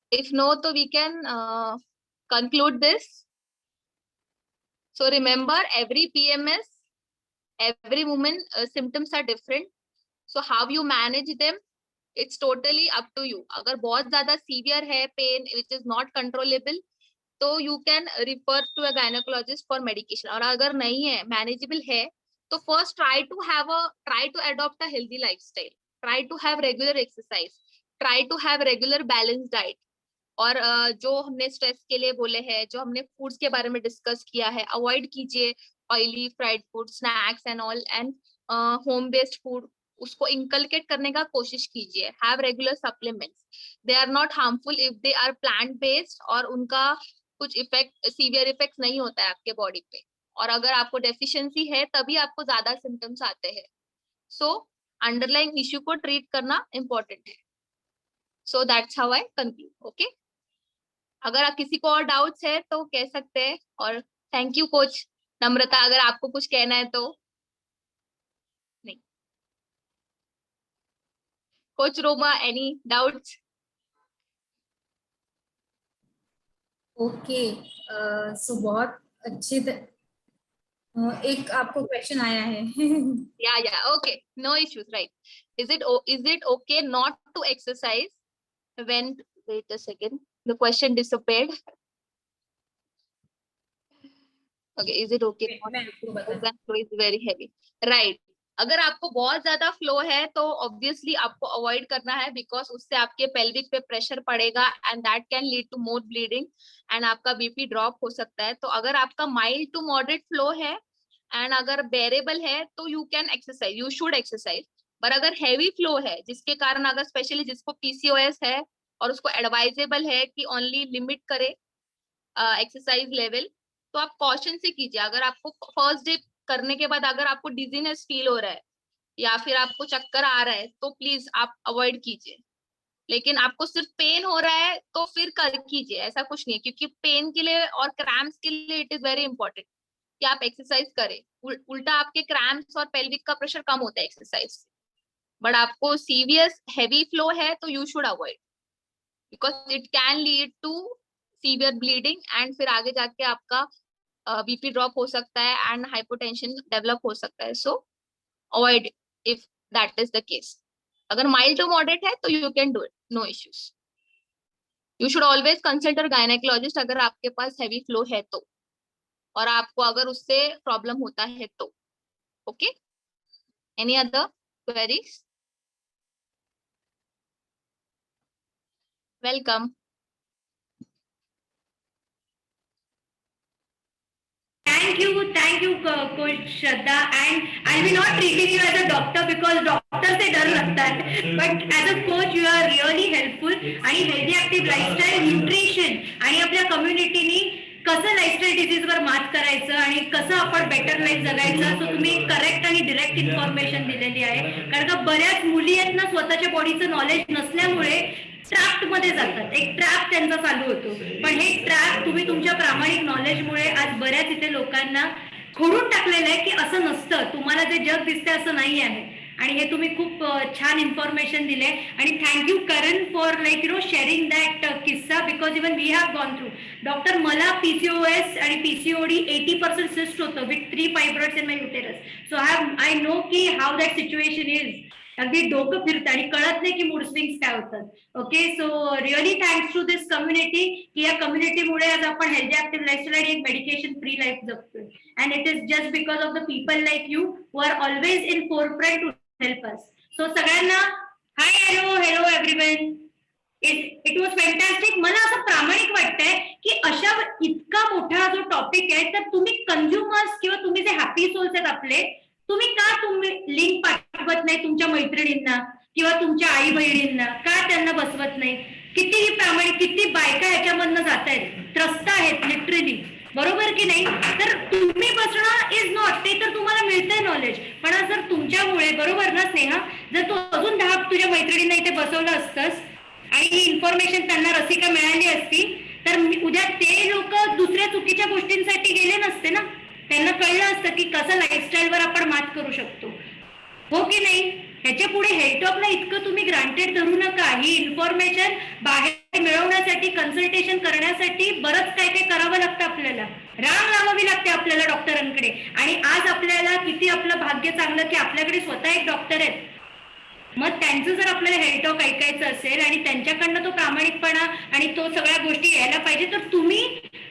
Okay. If no, so we can conclude this. So remember, every PMS, every woman symptoms are different. So how you manage them, it's totally up to you. अगर बहुत ज़्यादा severe है pain which is not controllable, तो you can refer to a gynecologist for medication. और अगर नहीं है, manageable है, तो first try to adopt a healthy lifestyle. Try to have regular exercise. Try to have regular balanced diet. और जो हमने स्ट्रेस के लिए बोले हैं, जो हमने फूड्स के बारे में डिस्कस किया है, अवॉइड कीजिए oily fried food, snacks and all, and home based food उसको इंकलकेट करने का कोशिश कीजिए. Have regular supplements, they are not harmful if they are plant based, और उनका कुछ इफेक्ट, सीवियर इफेक्ट नहीं होता है आपके बॉडी पे. और अगर आपको डेफिशिएंसी है तभी आपको ज्यादा सिम्टम्स आते हैं. सो अंडरलाइंग इश्यू को ट्रीट करना इम्पोर्टेंट है. So that's how I conclude. Okay, अगर आप किसी को और डाउट्स है तो कह सकते हैं. और थैंक यू कोच नम्रता, अगर आपको कुछ कहना है तो. नहीं, coach Roma, any doubts? Okay, so बहुत अच्छे एक आपको क्वेश्चन आया है. या okay, no issues, right. Is it okay not to exercise when, wait a second, the question disappeared. Okay, is it okay मैं आपको बता when flow is very heavy? Right. अगर आपको बहुत ज्यादा फ्लो है तो ऑब्वियसली आपको अवॉइड करना है, बिकॉज उससे आपके पेल्विक पे प्रेशर पड़ेगा and that can lead to more bleeding and आपका बीपी ड्रॉप हो सकता है. तो अगर आपका माइल्ड टू मॉडरेट फ्लो है एंड अगर बेरेबल है तो you can exercise, you should exercise. पर अगर हैवी फ्लो है जिसके कारण, अगर स्पेशली जिसको PCOS है और उसको एडवाइजेबल है कि ओनली लिमिट करे एक्सरसाइज लेवल, तो आप कॉशन से कीजिए. अगर आपको फर्स्ट डे करने के बाद अगर आपको डिजीनेस फील हो रहा है या फिर आपको चक्कर आ रहा है तो प्लीज आप अवॉइड कीजिए. लेकिन आपको सिर्फ पेन हो रहा है तो फिर कर कीजिए, ऐसा कुछ नहीं है. क्योंकि पेन के लिए और क्रैम्प्स के लिए इट इज वेरी इंपॉर्टेंट कि आप एक्सरसाइज करें. उल्टा आपके क्रैम्प्स और पेल्विक का प्रेशर कम होता है एक्सरसाइज से. बट आपको सीवियस हैवी फ्लो है तो you should avoid, because it can lead to severe bleeding and फिर आगे जाके आपका बीपी ड्रॉप हो सकता है एंड हाइपोटेंशन डेवलप हो सकता है. So avoid if that is the case. अगर माइल्ड टू मॉडरेट है तो you can do it, no issues. You should always consult your gynaecologist अगर आपके पास हैवी फ्लो है तो, और आपको अगर उससे प्रॉब्लम होता है तो. Okay, any other queries? Welcome. Thank you, Coach Shraddha. And I'll be not treating you as a doctor because doctor से डर लगता है. But as a coach, you are really helpful. आणि healthy active lifestyle, nutrition आणि आपल्या communityनी कसं lifestyle डिसीजवर मात करायचं आणि कसं आपण बेटर लाईफ जगायचं, सो तुम्ही करेक्ट आणि डिरेक्ट इन्फॉर्मेशन दिलेली आहे. कारण का बऱ्याच मुली आहेत ना, स्वतःच्या बॉडीचं नॉलेज नसल्यामुळे ट्रॅप मध्ये जातात. एक ट्रॅप त्यांचा चालू होतो. पण हे ट्रॅप तुम्ही तुमच्या प्रामाणिक नॉलेजमुळे आज बऱ्याच इथे लोकांना खोडून टाकलेलं आहे की असं नसतं, तुम्हाला जे जग दिसते असं नाही आहे. आणि हे तुम्ही खूप छान इन्फॉर्मेशन दिले. आणि thank you Karan for like sharing that किस्सा, because even we have gone through. Doctor, मला PCOS आणि PCOD 80% सिस्ट होतं with 3 fibroids in my uterus. So I know की हाऊ दॅट सिच्युएशन इज. अगदी डोकं फिरतं आणि कळत नाही की मूड स्विंग्स काय होतात. Okay, so really thanks to this community की या कम्युनिटीमुळे आज आपण हेल्दी ऍक्टिव्ह लाईफस्टाईल एक मेडिकेशन फ्री लाईफ जगतोय. And it is just because of the people like you who are always in forefront to help us. So सगळ्यांना hi, hello everyone. It was fantastic. मला असं प्रामाणिक वाटतंय की अशा इतका मोठा जो टॉपिक आहे, तर तुम्ही कंझ्युमर्स किंवा तुम्ही जे हॅपी सोल्स आहेत आपले, तुम्ही लिंक पाठवत नाही तुमच्या मैत्रिणींना किंवा तुमच्या आई बहिणींना? का त्यांना बसवत नाही? कितीही प्रामाणिक, किती बायका ह्याच्यामधनं जात आहेत, त्रस्त आहेत लिटरली, बरोबर की नाही? तर तुम्ही बसणं इज नॉट, ते तर तुम्हाला मिळतंय नॉलेज. पण जर तुमच्यामुळे, बरोबर ना स्नेहा, जर तू अजून 10 तुझ्या मैत्रिणींना इथे बसवलं असतंस आणि ही इन्फॉर्मेशन त्यांना रसिका मिळाली असती, तर उद्या ते लोक दुसऱ्या चुकीच्या गोष्टींसाठी गेले नसते ना. त्यांना कळलं असतं की कसं लाईफस्टाईलवर आपण मात करू शकतो, हो की नाही? ह्याच्या पुढे हेल्थ टॉपला इतकं तुम्ही ग्रांटेड धरू नका. ही इन्फॉर्मेशन बाहेर मिळवण्यासाठी, कन्सल्टेशन करण्यासाठी बरंच काय काय करावं लागतं आपल्याला, रांग लावावी लागते आपल्याला डॉक्टरांकडे. आणि आज आपल्याला किती आपलं भाग्य चांगलं की आपल्याकडे स्वतः एक डॉक्टर आहेत. मग त्यांचं जर आपल्याला हेल्थ टॉक ऐकायचं असेल आणि त्यांच्याकडनं तो प्रामाणिकपणा आणि तो सगळ्या गोष्टी यायला पाहिजे, तर तुम्ही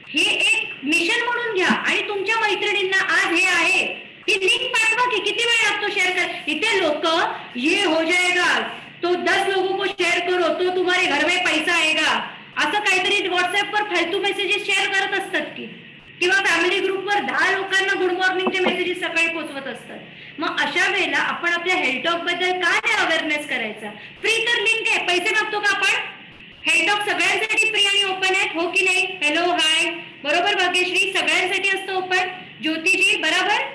हे एक मिशन म्हणून घ्या आणि तुमच्या मैत्रिणींना आज हे आहे ती लिंक पाठवा की किती वेळ लागतो शेअर कर. इथे लोक ये हो जाएगा तो 10 लोगों को शेअर करो तो तुम्हारे घर में पैसा आएगा असं काहीतरी व्हॉट्सअपवर फालतू मेसेजेस शेअर करत असतात की, किंवा फॅमिली ग्रुपवर 10 लोकांना गुड मॉर्निंगचे मेसेजेस सकाळी पोहोचवत असतात. मग अशा वेळेला आपण आपल्या हेल्थ टॉक बद्दल काय अवेअरनेस करायचा. फ्री तर लिंक आहे, पैसे मागतो का आपण. हेल्थ टॉक सगळ्यांसाठी फ्री आणि ओपन आहेत, हो की नाही. हॅलो हाय, बरोबर भाग्यश्री, सगळ्यांसाठी असतं ओपन. ज्योतिजी बरोबर.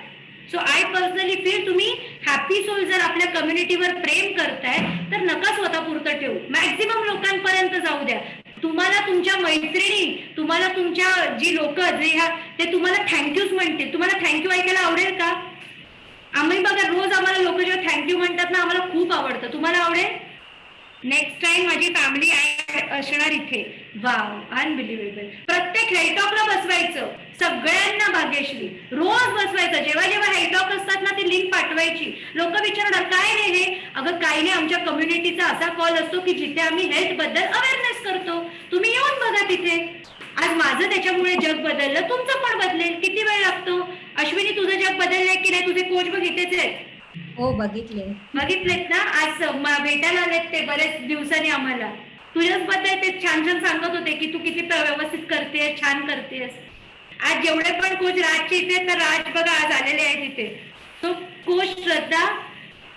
सो आय पर्सनली फील तुम्ही हॅपी सोल जर आपल्या कम्युनिटीवर प्रेम करताय तर नका स्वतःपुरतं ठेवू, मॅक्झिमम लोकांपर्यंत जाऊ द्या. तुम्हाला तुमच्या मैत्रिणी, तुम्हाला तुमच्या जी लोक जे ते तुम्हाला थँक्यूच म्हणतील. तुम्हाला थँक्यू ऐकायला आवडेल का. आम्ही बघा रोज आम्हाला लोक जेव्हा थँक्यू म्हणतात ना आम्हाला खूप आवडतं. तुम्हाला आवडेल. नेक्स्ट टाइम माझी फॅमिली असणार इथे. वाव, अनबिलिव्हेबल. प्रत्येक हेल्थ टॉकला बसवायचं सगळ्यांना भाग्यश्री, रोज बसवायचं. जेव्हा जेव्हा हेल्थ टॉक असतात ना ती लिंक पाठवायची. लोक विचारणार काय रे हे. अगं काही नाही, आमच्या कम्युनिटीचा असा कॉल असतो की जिथे आम्ही हेल्थ बद्दल अवेअरनेस करतो. तुम्ही येऊन बघा तिथे. आज माझं त्याच्यामुळे जग बदललं, तुमचं पण बदलेल. किती वेळ लागतो. अश्विनी तुझं जग बदललंय की नाही. तुझे कोच बघ इथेच आहेत. हो बघितलेत ना. आज भेटायला आलेत ते बरेच दिवसांनी आम्हाला. तुझ्याच बद्दल ते छान छान सांगत होते की तू किती व्यवस्थित करतेस, छान करतेस. आज जेवढे पण कोच राजचे इथे, तर राज बघा आज आलेले आहेत इथे. तो कोच श्रद्धा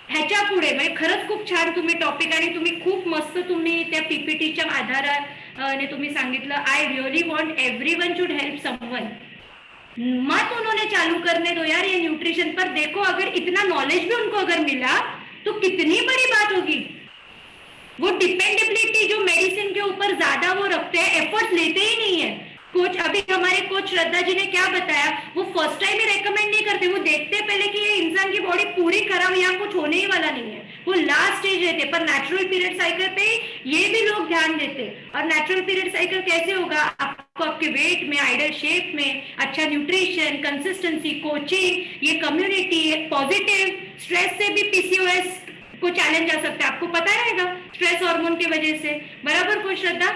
ह्याच्या पुढे म्हणजे खरंच खूप छान तुम्ही टॉपिक आणि तुम्ही खूप मस्त तुम्ही त्या पीपीटीच्या आधाराने तुम्ही सांगितलं. I really want everyone should help someone. मत उन्होंने चालू करने दो यार ये न्यूट्रिशन पर. देखो अगर इतना नॉलेज भी उनको अगर मिला तो कितनी बड़ी बात होगी. वो डिपेंडेबिलिटी जो मेडिसिन के ऊपर ज्यादा वो रखते हैं, एफर्ट्स लेते ही नहीं है. कोच अभी हमारे कोच श्रद्धा जी ने क्या बताया, वो फर्स्ट टाइम ही रेकमेंड नहीं करते. वो देखते पहले कि ये इंसान की बॉडी पूरी खराब, यहाँ कुछ होने ही वाला नहीं है. वो लास्ट स्टेज रहते. पर नेचुरल पीरियड साइकिल पे ये भी लोग ध्यान देते. और नेचुरल पीरियड साइकिल कैसे होगा, आपको आपके वेट में, आइडियल शेप में, अच्छा न्यूट्रिशन, कंसिस्टेंसी, कोचिंग, ये कम्युनिटी, पॉजिटिव. स्ट्रेस से भी पीसीओएस को चैलेंज आ सकता है, आपको पता रहेगा स्ट्रेस हार्मोन की वजह से. बराबर को श्रद्धा.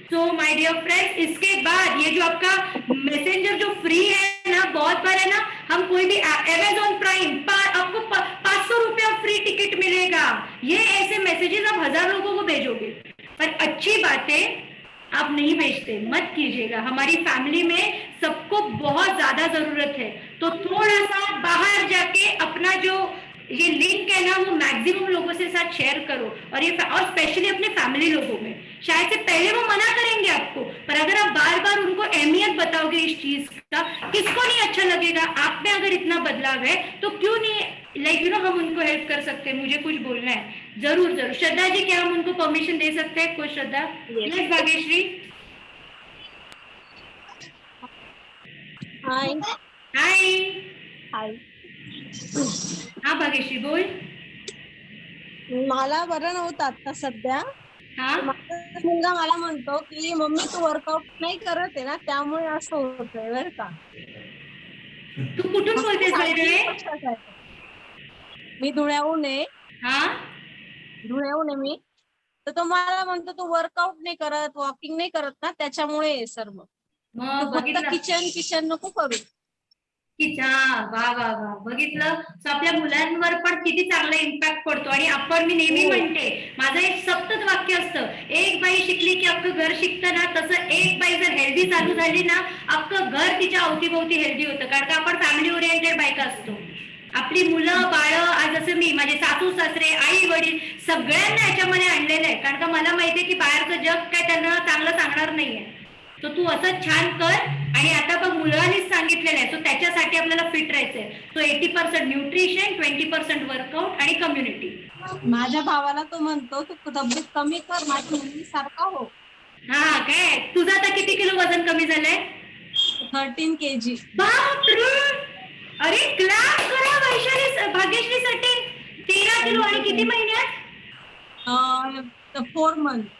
सो माय डियर फ्रेंड्स, इसके बाद ये जो आपका मैसेंजर जो फ्री है ना, बहुत बार है ना, हम कोई भी अमेजोन प्राइम आपको 500 रुपया फ्री टिकट मिलेगा. ये ऐसे मैसेजेस आप 1000 लोगों को भेजोगे, पर अच्छी बातें आप नहीं भेजते, मत कीजिएगा. हमारी फैमिली में सबको बहुत ज्यादा जरूरत है. तो थोड़ा सा बाहर जाके अपना जो ये लिंक है ना वो मैक्सिमम लोगों से साथ शेयर करो. और स्पेशली अपने फैमिली लोगों में. शायद से पहले वो मना करेंगे आपको, पर अगर आप बार बार उनको अहमियत बताओगे इस चीज का, किसको नहीं अच्छा लगेगा. आप में अगर इतना बदलाव है तो क्यों नहीं, लाइक यू नो, हम उनको हेल्प कर सकते हैं. मुझे कुछ बोलना है. जरूर जरूर. श्रद्धा जी, क्या हम उनको परमिशन दे सकते हैं. कोई श्रद्धा. यस भाग्यश्री. हाय. हाय. हाय. हा भाग्यश्री बोल. मला बरं नव्हतं आता सध्या. हा माझा मुलगा मला म्हणतो की मम्मी तू वर्कआउट नाही करत आहे ना, त्यामुळे असं होतंय बरं का. तू कुठून बोलतेस वगैरे. मी धुळ्याहून आहे. हा धुळ्याहून आहे मी. तर तो मला म्हणतो तू वर्कआउट नाही करत, वॉकिंग नाही करत ना, त्याच्यामुळे आहे सर. मग मग तू फक्त बघितलं किचन नको करू. की वा वा वा. बघितलं. सो आपल्या मुलांवर पण किती चांगला इम्पॅक्ट पडतो. आणि आपण, मी नेहमी म्हणते, माझं एक सतत वाक्य असतं, एक बाई शिकली की अख्खं घर शिकतं ना, तसं एक बाई जर हेल्दी चालू झाली ना, अख्खं घर तिच्या अवतीभोवती हेल्दी होतं. कारण का आपण फॅमिली ओरिएंटेड बायका असतो. आपली मुलं बाळ, आज जसं मी, माझे सासू सासरे, आई वडील, सगळ्यांना याच्यामध्ये आणलेलं आहे. कारण का मला माहितीये की बाहेरचं जग काय त्यांना चांगलं सांगणार नाहीये. तर तू असं छान कर. आणि आता बघ मुलांनीच सांगितलेलं आहे, सो त्याच्यासाठी आपल्याला फिट राहायचंय. सो 80% न्यूट्रिशन, 20% वर्कआउट आणि कम्युनिटी. माझ्या भावाला तो म्हणतो तू तब्येत कमी कर, माझ्या मम्मी सारखा हो. हा काय, तुझं आता किती किलो वजन कमी झालंय. 13 kg. बापरे. अरे क्लास करा वैशाली, भाग्यश्रीसाठी 13 किलो. आणि किती महिन्यात. 4 months.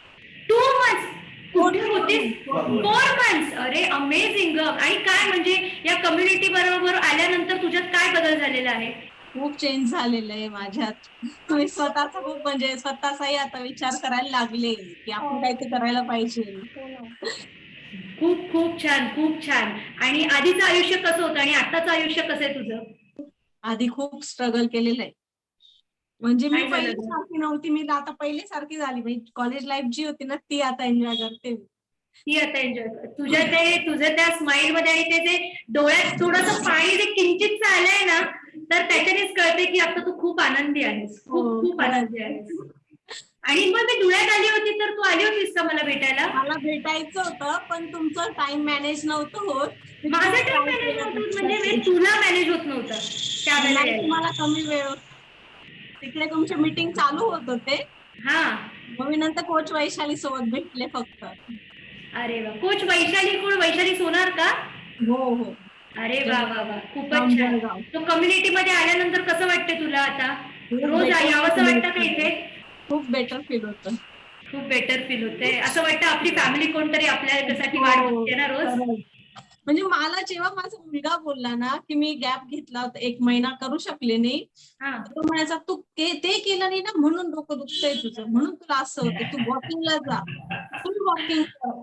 2 months कुठे होतीस? 4 months. अरे अमेझिंग. आणि काय म्हणजे या कम्युनिटी बरोबर आल्यानंतर तुझ्यात काय बदल झालेला आहे? खूप चेंज झालेलं आहे माझ्यात. मी स्वतःचा खूप म्हणजे स्वतःचाही आता विचार करायला लागले की आपण काहीतरी करायला पाहिजे. खूप खूप छान, खूप छान. आणि आधीचं आयुष्य कसं होतं आणि आताचं आयुष्य कसं आहे तुझं? आधी खूप स्ट्रगल केलेलं आहे. म्हणजे मी काय झालं पहिले गं? सारखी नव्हती, मी आता पहिले सारखी झाली. म्हणजे कॉलेज लाईफ जी होती ना ती आता एन्जॉय करते. ती आता एन्जॉय कर. तुझं त्या स्माइल मध्ये आणि ते जे डोळ्यात थोडंसं पाणी जे किंचित आलंय ना, तर त्याच्यानेच कळते की आता तू खूप आनंदी आहेस. खूप हो, खूप खरंच. आनंदी आहेस. आणि मग मी धुळ्यात आली होती तर तू आली होतीस का मला भेटायला? मला भेटायचं होतं पण तुमचं टाइम मॅनेज नव्हतं होत. मी खूप माझं टाइम try मॅनेज केलं नव्हतं तुमच्यासाठी. म्हणजे तुला मॅनेज होत नव्हतं त्यावेळेला नाही, यायला. तुम्हाला कमी वेळ होता. तिकडे तुमचे मीटिंग चालू होत होते. हा. मग मी नंतर कोच वैशाली सोबत भेटले फक्त. अरे वा. कोच वैशाली कोण? वैशाली सोनार का? हो हो. अरे वा वा वा. खूपच छान. अंबरगाव. तो कम्युनिटी मध्ये आल्यानंतर कसं वाटतं तुला आता? खूप रोज better यावंसं feel वाटतं का होतं. इथे? खूप बेटर फील होतं. खूप बेटर फील होते. असं वाटतं आपली फॅमिली कोणतरी आपल्यासाठी वाट हो, बघते ना रोज. खरंच. म्हणजे मला जेव्हा माझा मुलगा बोलला ना की मी गॅप घेतला होता, 1 महिना करू शकले नाही, हा. तो म्हणायचा तू ते केलं नाही ना म्हणून डोकं दुखतंय तुझं, म्हणून तुला असं होतं, तू वॉकिंगला जा, फुल वॉकिंग कर.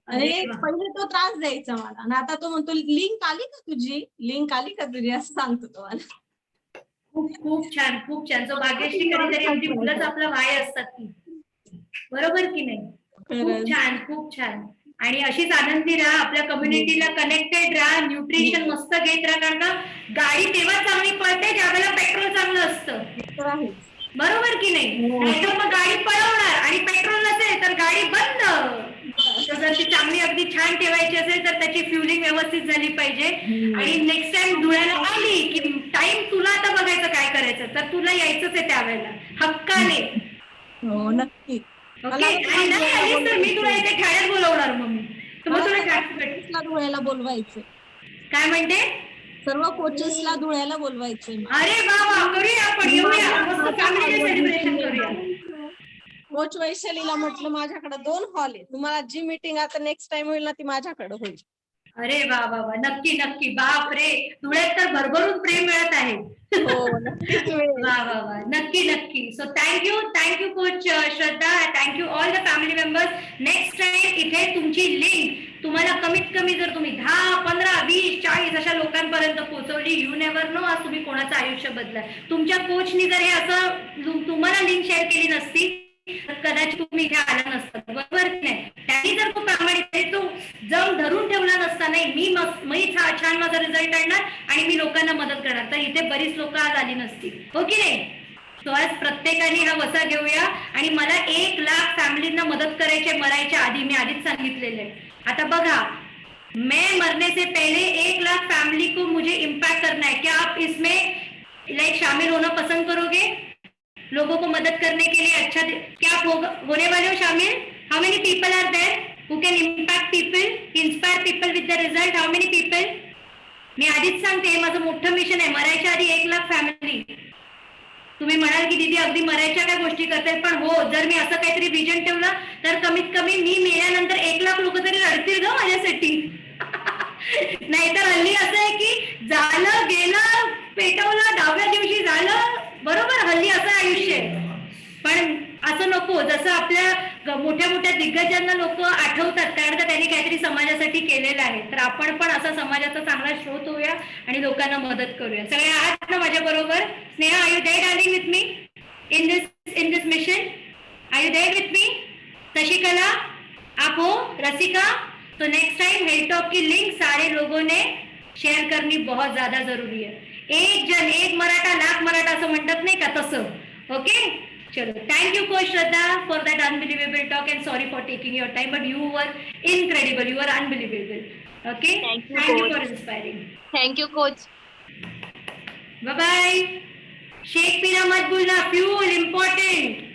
अरे आणि वा. पहिले तो त्रास द्यायचा मला आणि आता तो म्हणतो लिंक आली का तुझी, लिंक आली का तुझी, असं सांगतो तो मला. खूप खूप छान, खूप छान. सो भाग्यश्री मला कधीतरी आपली सांगतो मुलंच तो. आपला भाई असतात ती. बरोबर की नाही? खूप खरंच. छान, खूप छान. आणि अशीच आनंदी राहा, आपल्या कम्युनिटीला कनेक्टेड राहा, न्यूट्रिशन मस्त घेत राहा. कारण का गाडी तेव्हा चांगली पळते ज्यावेळेला पेट्रोल चांगलं असतं. तर आहेच. बरोबर की नाही? हो. नाहीतर मग गाडी पळवणार आणि पेट्रोल नसेल तर गाडी बंद. तर जर ती चांगली अगदी छान ठेवायची असेल तर त्याची फ्युलिंग व्यवस्थित झाली पाहिजे. आणि नेक्स्ट टाइम धुळ्याला आली की टाइम तुला आता बघायचं काय करायचं, तर तुला यायचंच आहे त्यावेळेला हक्काने. हो, नक्की. ओके. आणि नाही आलीस तर मी तुला इथे ठाण्यात बोलवणार मग मी. तर मग तुला कोचेसला धुळ्याला बोलवायचंय. काय म्हणते? सर्व कोचेसला धुळ्याला बोलवायचंय. अरे वा वा. करूया आपण, येऊया मस्त फॅमिली डे सेलिब्रेशन करूया. कोच वैशालीला म्हटलं माझ्याकडे 2 हॉल आहे, तुम्हाला जी मीटिंग आता नेक्स्ट टाइम होईल ना ती माझ्याकडे होईल. अरे वा वा वा. नक्की नक्की. बाप रे. धुळ्यात तर भरभरून प्रेम मिळत आहे. हो, नक्कीच मिळेल. वा वा वा. नक्की नक्की. So thank you coach Shraddha. Thank you all the family members. Next time इथे तुमची लिंक तुम्हाला कमीत कमी जर तुम्ही 10, 15, 20, 40 अशा लोकांपर्यंत पोहोचवली, यू नेव्हर नो आज तुम्ही कोणाचं आयुष्य बदला. तुमच्या कोचनी जर हे असं तुम्हाला लिंक शेअर केली नसती तर कदाचित तुम्ही इथे आला नसतात. बरोबर की नाही? त्यांनी जर तो प्रामाणिकपणे तो जम धरून ठेवला नसता, नाही मी छान माझा रिझल्ट आणणार आणि मी लोकांना मदत करणार, तर इथे बरीच लोक आज आली नसती. हो की नाही? सो आज प्रत्येकाने हा वसा घेऊया. आणि मला 1 लाख फॅमिलींना मदत करायची मरायच्या आधी, मी आधीच सांगितलेलं आहे. आता बघा, मैं मरने से पहले 1 लाख फैमिली को मुझे इम्पैक्ट करना है. क्या आप इसमें शामिल होना पसंद करोगे? लोगों को मदद करने के लिए अच्छा, क्या आप होने वाले हो शामिल? How many people are there who can impact people, inspire people with the result? How many people? मी आधीच सांगते, हे माझं मोठं मिशन आहे. मरायच्या आधी 1 लाख फॅमिली. तुम्ही म्हणाल की दीदी अगदी मरायच्या काय गोष्टी करताय, पण हो, जर मी असं काहीतरी विजन ठेवलं तर कमीत कमी मी मेल्यानंतर 1 लाख लोक तरी रडतील ग माझ्यासाठी. नाहीतर हल्ली असं आहे की झालं गेलं, पेटवलं, 10व्या दिवशी झालं. बरोबर, हल्ली असं आयुष्य आहे. पण असं नको. जसं आपल्या मोठ्या मोठ्या दिग्गजांना लोक आठवतात कारण का त्यांनी काहीतरी समाजासाठी केलेलं आहे, तर आपण पण असा समाजाचा चांगला स्रोत होऊया आणि लोकांना मदत करूया. सगळे आहात ना माझ्या बरोबर? Sneha, are you there darling with me in this mission? Are you there with me? Shashikala, आप हो? रसिका? तो नेक्स्ट टाइम हेल्थ टॉक की लिंक सारे लोगों ने शेअर करनी बहुत ज्यादा जरूरी है. एक जन एक मराठा लाख मराठा असं म्हणतात नाही का, तसं. ओके, चलो. Thank you coach Shraddha for that unbelievable talk and sorry for taking your time, but you were incredible, you were unbelievable. Okay, thank you for inspiring. Thank you coach. Bye bye. Shake पीना मत भूलना, फ्यूल इम्पॉर्टेंट.